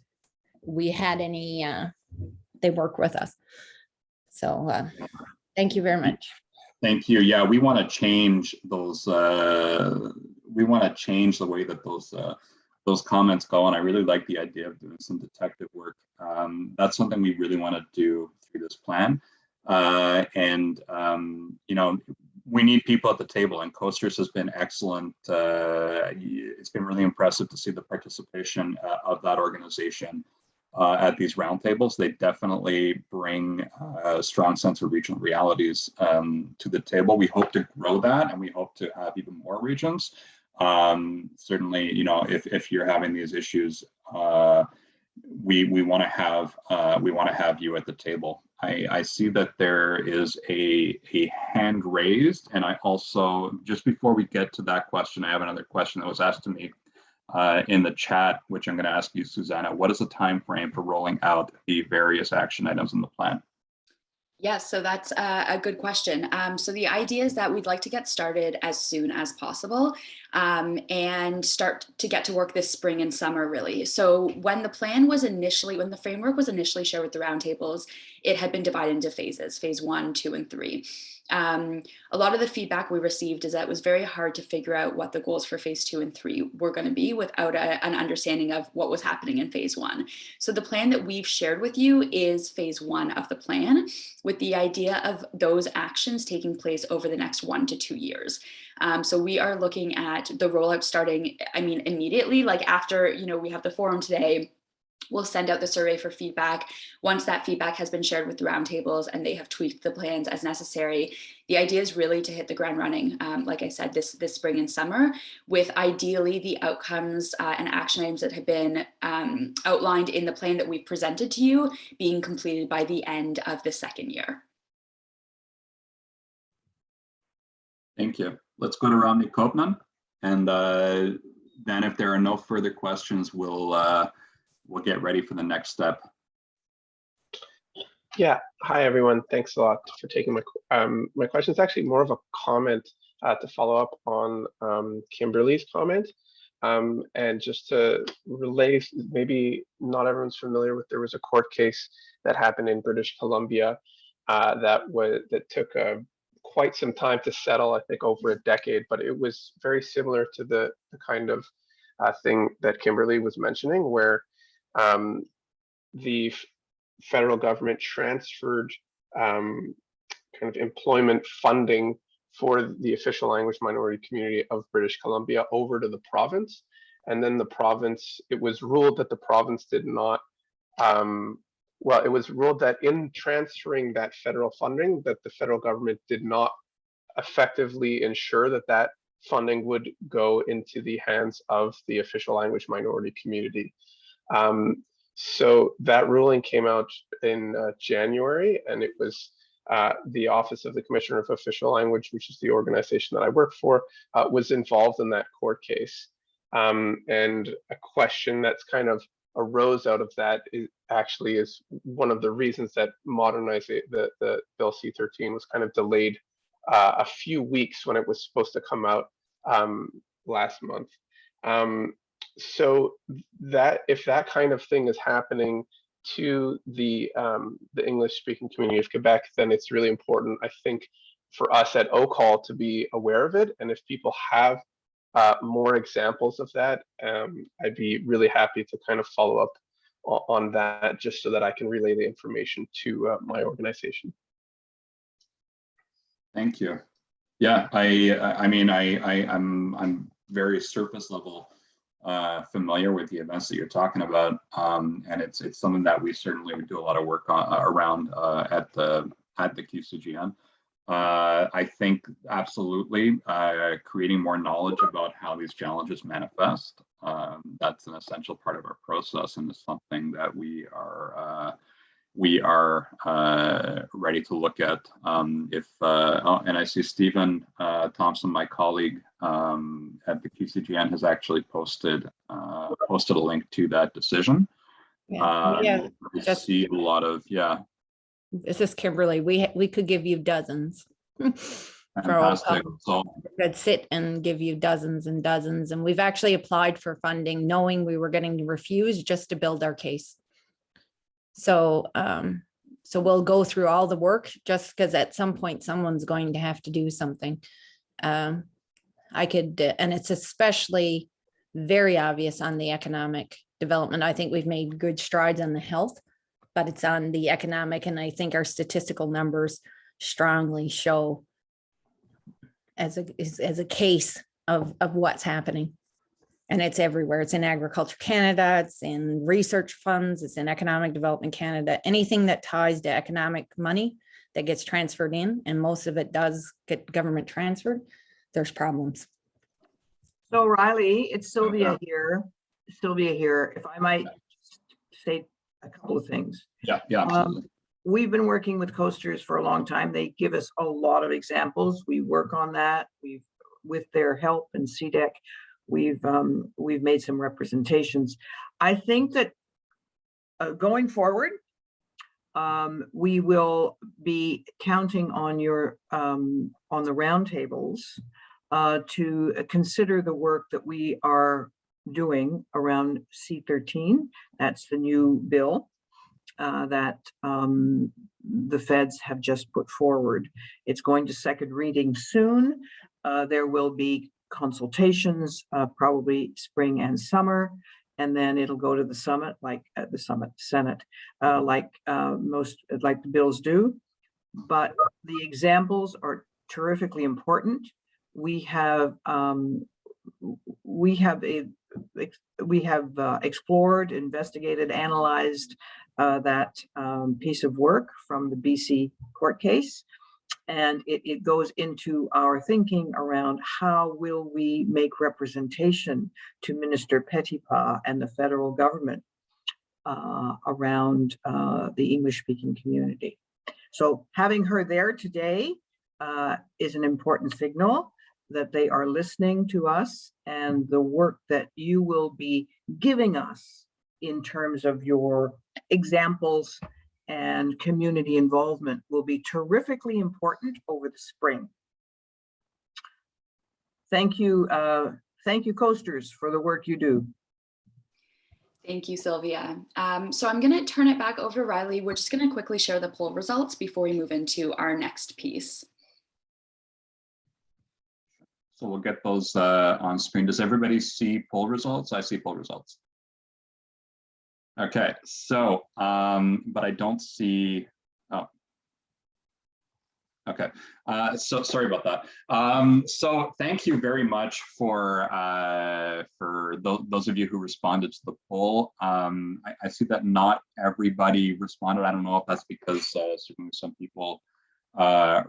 S11: we had any, they work with us? So thank you very much.
S5: Thank you. Yeah, we want to change those. We want to change the way that those comments go, and I really like the idea of doing some detective work. That's something we really want to do through this plan. You know, we need people at the table, and Coasters has been excellent. It's been really impressive to see the participation of that organization at these roundtables. They definitely bring a strong sense of regional realities to the table. We hope to grow that, and we hope to have even more regions. Certainly, you know, if you're having these issues, we want to have you at the table. I see that there is a hand raised, and I also, just before we get to that question, I have another question that was asked to me in the chat, which I'm going to ask you, Susanna. What is the time frame for rolling out the various action items in the plan?
S1: Yes, so that's a good question. So the idea is that we'd like to get started as soon as possible and start to get to work this spring and summer, really. So when the framework was initially shared with the roundtables, it had been divided into phases, phase 1, 2, and 3. A lot of the feedback we received is that it was very hard to figure out what the goals for phase 2 and 3 were going to be without an understanding of what was happening in phase 1. So the plan that we've shared with you is phase 1 of the plan, with the idea of those actions taking place over the next 1 to 2 years. So we are looking at the rollout starting, immediately, like after, we have the forum today. We'll send out the survey for feedback. Once that feedback has been shared with the roundtables and they have tweaked the plans as necessary, the idea is really to hit the ground running, like I said, this spring and summer, with ideally the outcomes and action items that have been outlined in the plan that we presented to you being completed by the end of the second year.
S5: Thank you. Let's go to Romney Kopman, and then if there are no further questions, we'll get ready for the next step.
S12: Yeah, hi everyone. Thanks a lot for taking my question. Is actually more of a comment to follow up on Kimberly's comment. And just to relay, maybe not everyone's familiar with, there was a court case that happened in British Columbia that took quite some time to settle, I think over a decade, but it was very similar to the kind of thing that Kimberly was mentioning, where the federal government transferred kind of employment funding for the official language minority community of British Columbia over to the province. And then the province, it was ruled that the province did not, it was ruled that in transferring that federal funding, that the federal government did not effectively ensure that that funding would go into the hands of the official language minority community. So that ruling came out in January, and it was the Office of the Commissioner of Official Language, which is the organization that I work for, was involved in that court case. And a question that's kind of arose out of that is one of the reasons that modernizing the Bill C-13 was kind of delayed a few weeks when it was supposed to come out last month. So that if that kind of thing is happening to the English-speaking community of Quebec, then it's really important, I think, for us at OCAL to be aware of it. And if people have more examples of that, I'd be really happy to kind of follow up on that, just so that I can relay the information to my organization.
S5: Thank you. Yeah, I'm very surface level familiar with the events that you're talking about, and it's something that we certainly do a lot of work on around at the QCGN. I think absolutely creating more knowledge about how these challenges manifest. That's an essential part of our process, and it's something that we are ready to look at. And I see Stephen Thompson, my colleague at the QCGN, has actually posted a link to that decision.
S11: Yeah,
S5: just see a lot of, yeah.
S11: This is Kimberly. We could give you dozens.
S5: Fantastic. So
S11: could sit and give you dozens and dozens, and we've actually applied for funding knowing we were getting refused just to build our case. So so we'll go through all the work just because at some point someone's going to have to do something. I could, and it's especially very obvious on the economic development. I think we've made good strides on the health, but it's on the economic, and I think our statistical numbers strongly show as a case of what's happening. And it's everywhere. It's in Agriculture Canada, it's in research funds, it's in Economic Development Canada, anything that ties to economic money that gets transferred in, and most of it does get government transferred, there's problems.
S10: So Riley, it's Sylvia here. Sylvia here, if I might say a couple of things.
S5: Yeah, absolutely.
S10: We've been working with coasters for a long time. They give us a lot of examples. We work on that. With their help and CDEC, we've made some representations. I think that going forward, we will be counting on your on the roundtables to consider the work that we are doing around C13. That's the new bill that the feds have just put forward. It's going to second reading soon. There will be consultations, probably spring and summer, and then it'll go to the summit, like at the Senate, like the bills do. But the examples are terrifically important. We have explored, investigated, analyzed that piece of work from the BC court case. And it goes into our thinking around how will we make representation to Minister Petitpas and the federal government around the English-speaking community. So having her there today is an important signal that they are listening to us, and the work that you will be giving us in terms of your examples and community involvement will be terrifically important over the spring. Thank you, coasters, for the work you do.
S1: Thank you, Sylvia. So I'm going to turn it back over to Riley. We're just going to quickly share the poll results before we move into our next piece.
S5: So we'll get those on screen. Does everybody see poll results? I see poll results. Okay, so, but I don't see, oh. Okay, so sorry about that. So thank you very much for those of you who responded to the poll. I see that not everybody responded. I don't know if that's because certainly some people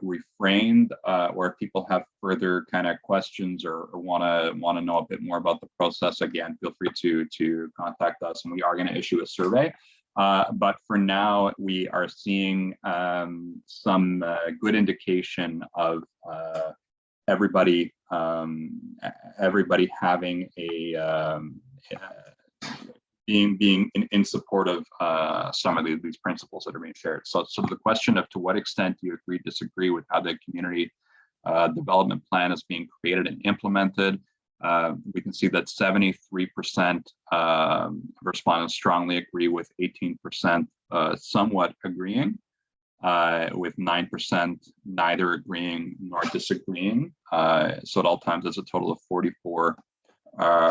S5: refrained, or if people have further kind of questions or want to know a bit more about the process. Again, feel free to contact us, and we are going to issue a survey. But for now, we are seeing some good indication of everybody having a being in support of some of these principles that are being shared. So the question of to what extent do you agree, disagree with how the community development plan is being created and implemented, we can see that 73% of respondents strongly agree, with 18% somewhat agreeing, with 9% neither agreeing nor disagreeing. So at all times, it's a total of 44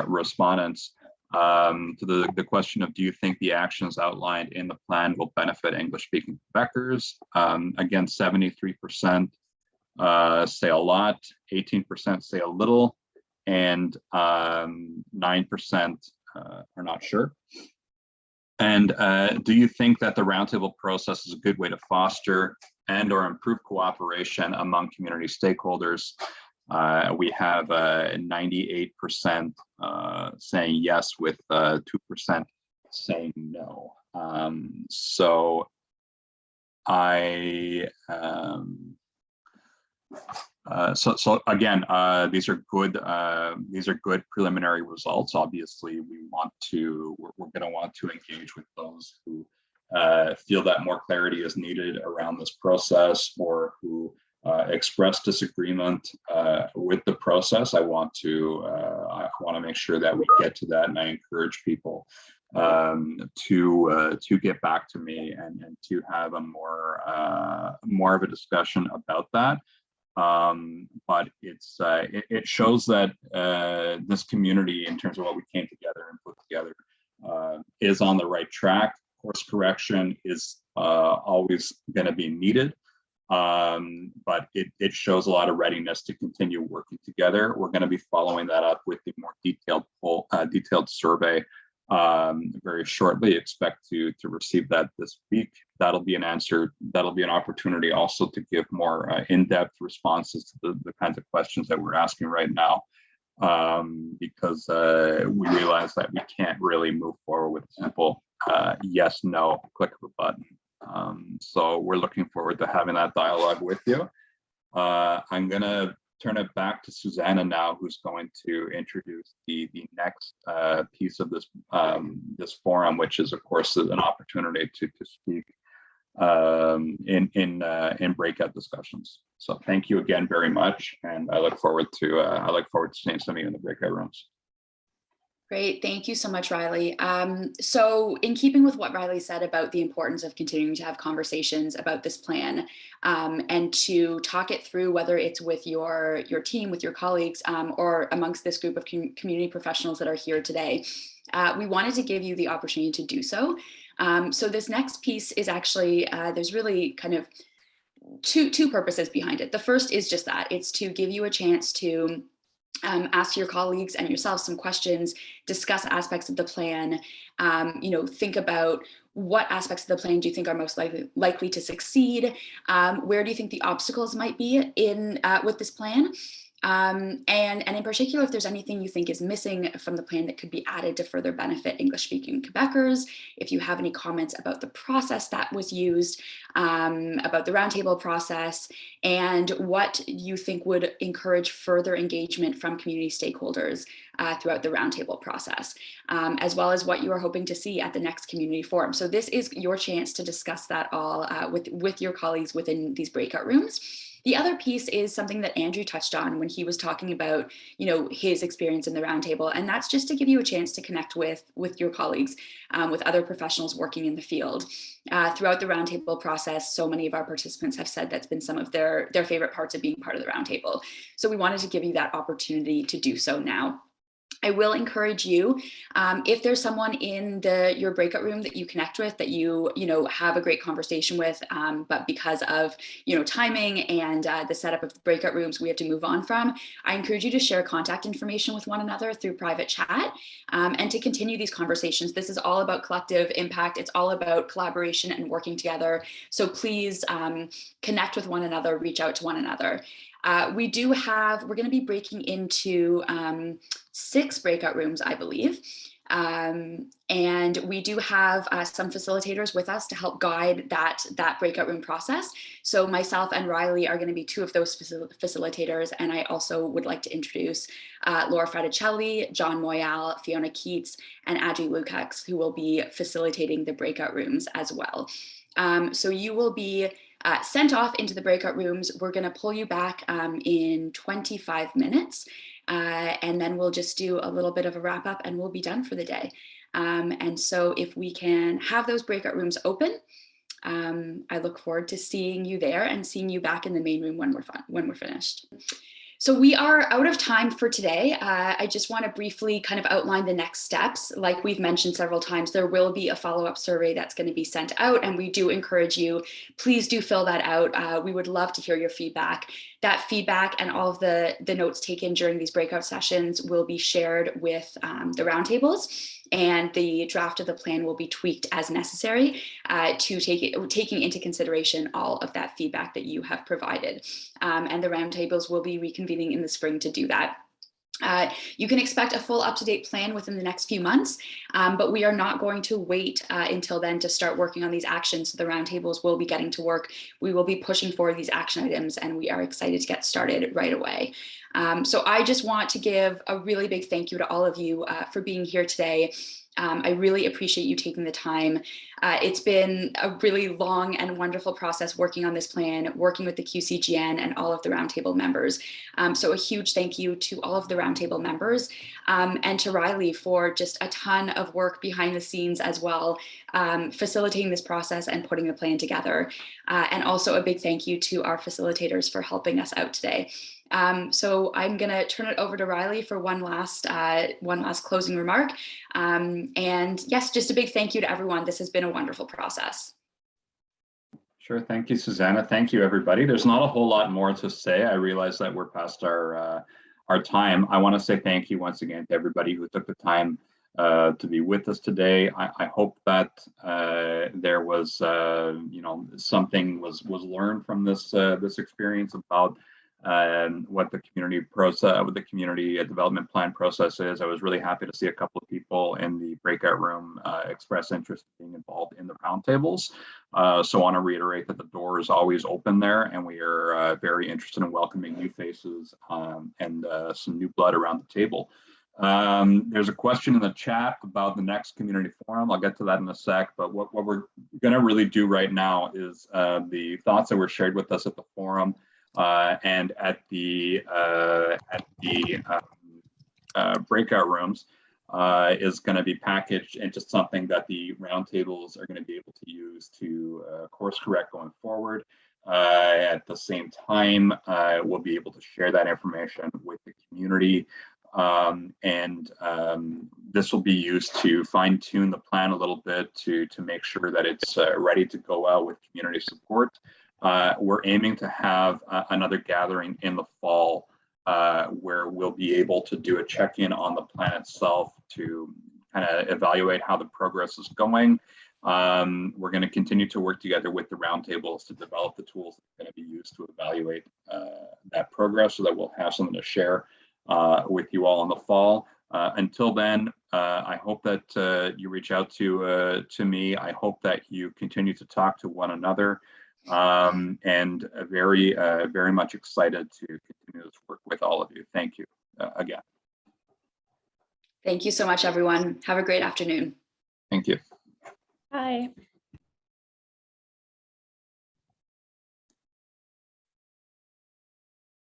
S5: respondents. To the question of, do you think the actions outlined in the plan will benefit English-speaking Quebecers? Again, 73% say a lot, 18% say a little, and 9% are not sure. And do you think that the roundtable process is a good way to foster and or improve cooperation among community stakeholders? We have 98% saying yes, with 2% saying no. So again, these are good preliminary results. Obviously, we're going to want to engage with those who feel that more clarity is needed around this process, or who express disagreement with the process. I want to make sure that we get to that, and I encourage people to get back to me and to have a more of a discussion about that. But it shows that this community, in terms of what we came together and put together, is on the right track. Course correction is always going to be needed, but it shows a lot of readiness to continue working together. We're going to be following that up with the more detailed survey very shortly. Expect to receive that this week. That'll be an answer. That'll be an opportunity also to give more in-depth responses to the kinds of questions that we're asking right now, because we realize that we can't really move forward with simple yes, no, click of a button. So we're looking forward to having that dialogue with you. I'm going to turn it back to Susanna now, who's going to introduce the next piece of this this forum, which is, of course, an opportunity to speak in breakout discussions. So thank you again very much, and I look forward to seeing some of you in the breakout rooms.
S1: Great, thank you so much, Riley. So in keeping with what Riley said about the importance of continuing to have conversations about this plan, and to talk it through, whether it's with your team, with your colleagues, or amongst this group of community professionals that are here today, we wanted to give you the opportunity to do so. So this next piece is actually, there's really kind of two purposes behind it. The first is just that, it's to give you a chance to ask your colleagues and yourself some questions, discuss aspects of the plan, think about what aspects of the plan do you think are most likely to succeed, where do you think the obstacles might be with this plan, and in particular, if there's anything you think is missing from the plan that could be added to further benefit English-speaking Quebecers, if you have any comments about the process that was used, about the roundtable process, and what you think would encourage further engagement from community stakeholders throughout the roundtable process, as well as what you are hoping to see at the next community forum. So this is your chance to discuss that all with your colleagues within these breakout rooms. The other piece is something that Andrew touched on when he was talking about, his experience in the roundtable, and that's just to give you a chance to connect with your colleagues, with other professionals working in the field. Throughout the roundtable process, so many of our participants have said that's been some of their favorite parts of being part of the roundtable. So we wanted to give you that opportunity to do so now. I will encourage you, if there's someone in your breakout room that you connect with, that you have a great conversation with, but because of timing and the setup of the breakout rooms we have to move on from, I encourage you to share contact information with one another through private chat, and to continue these conversations. This is all about collective impact. It's all about collaboration and working together. So please connect with one another, reach out to one another. We're going to be breaking into 6 breakout rooms, I believe. And we do have some facilitators with us to help guide that breakout room process. So myself and Riley are going to be 2 of those facilitators. And I also would like to introduce Laura Fraticelli, John Moyal, Fiona Keats, and Adri Lukacs, who will be facilitating the breakout rooms as well. So you will be sent off into the breakout rooms. We're going to pull you back in 25 minutes, and then we'll just do a little bit of a wrap up and we'll be done for the day. And so if we can have those breakout rooms open, I look forward to seeing you there and seeing you back in the main room when we're finished. So we are out of time for today. I just want to briefly kind of outline the next steps. Like we've mentioned several times, there will be a follow-up survey that's going to be sent out, and we do encourage you, please do fill that out. We would love to hear your feedback. That feedback and all of the notes taken during these breakout sessions will be shared with the roundtables, and the draft of the plan will be tweaked as necessary taking into consideration all of that feedback that you have provided. And the roundtables will be reconvening in the spring to do that. You can expect a full up-to-date plan within the next few months, but we are not going to wait until then to start working on these actions. So the roundtables will be getting to work. We will be pushing for these action items, and we are excited to get started right away. So I just want to give a really big thank you to all of you for being here today. I really appreciate you taking the time. It's been a really long and wonderful process working on this plan, working with the QCGN and all of the roundtable members. So a huge thank you to all of the roundtable members and to Riley for just a ton of work behind the scenes as well, facilitating this process and putting the plan together. And also a big thank you to our facilitators for helping us out today. So I'm going to turn it over to Riley for one last closing remark. And yes, just a big thank you to everyone. This has been a wonderful process.
S5: Sure. Thank you, Susanna. Thank you, everybody. There's not a whole lot more to say. I realize that we're past our time. I want to say thank you once again to everybody who took the time to be with us today. I hope that there was, something was learned from this experience about what the community process, what the community development plan process is. I was really happy to see a couple of people in the breakout room express interest in being involved in the roundtables. So I want to reiterate that the door is always open there, and we are very interested in welcoming new faces and some new blood around the table. There's a question in the chat about the next community forum. I'll get to that in a sec, but what we're going to really do right now is the thoughts that were shared with us at the forum and at the breakout rooms is going to be packaged into something that the roundtables are going to be able to use to course correct going forward. At the same time, we'll be able to share that information with the community. This will be used to fine tune the plan a little bit to make sure that it's ready to go out with community support. We're aiming to have another gathering in the fall where we'll be able to do a check-in on the plan itself to kind of evaluate how the progress is going. We're going to continue to work together with the roundtables to develop the tools that are going to be used to evaluate that progress so that we'll have something to share with you all in the fall. Until then, I hope that you reach out to me. I hope that you continue to talk to one another. And very much excited to continue this work with all of you. Thank you again.
S1: Thank you so much, everyone. Have a great afternoon.
S5: Thank you.
S3: Bye.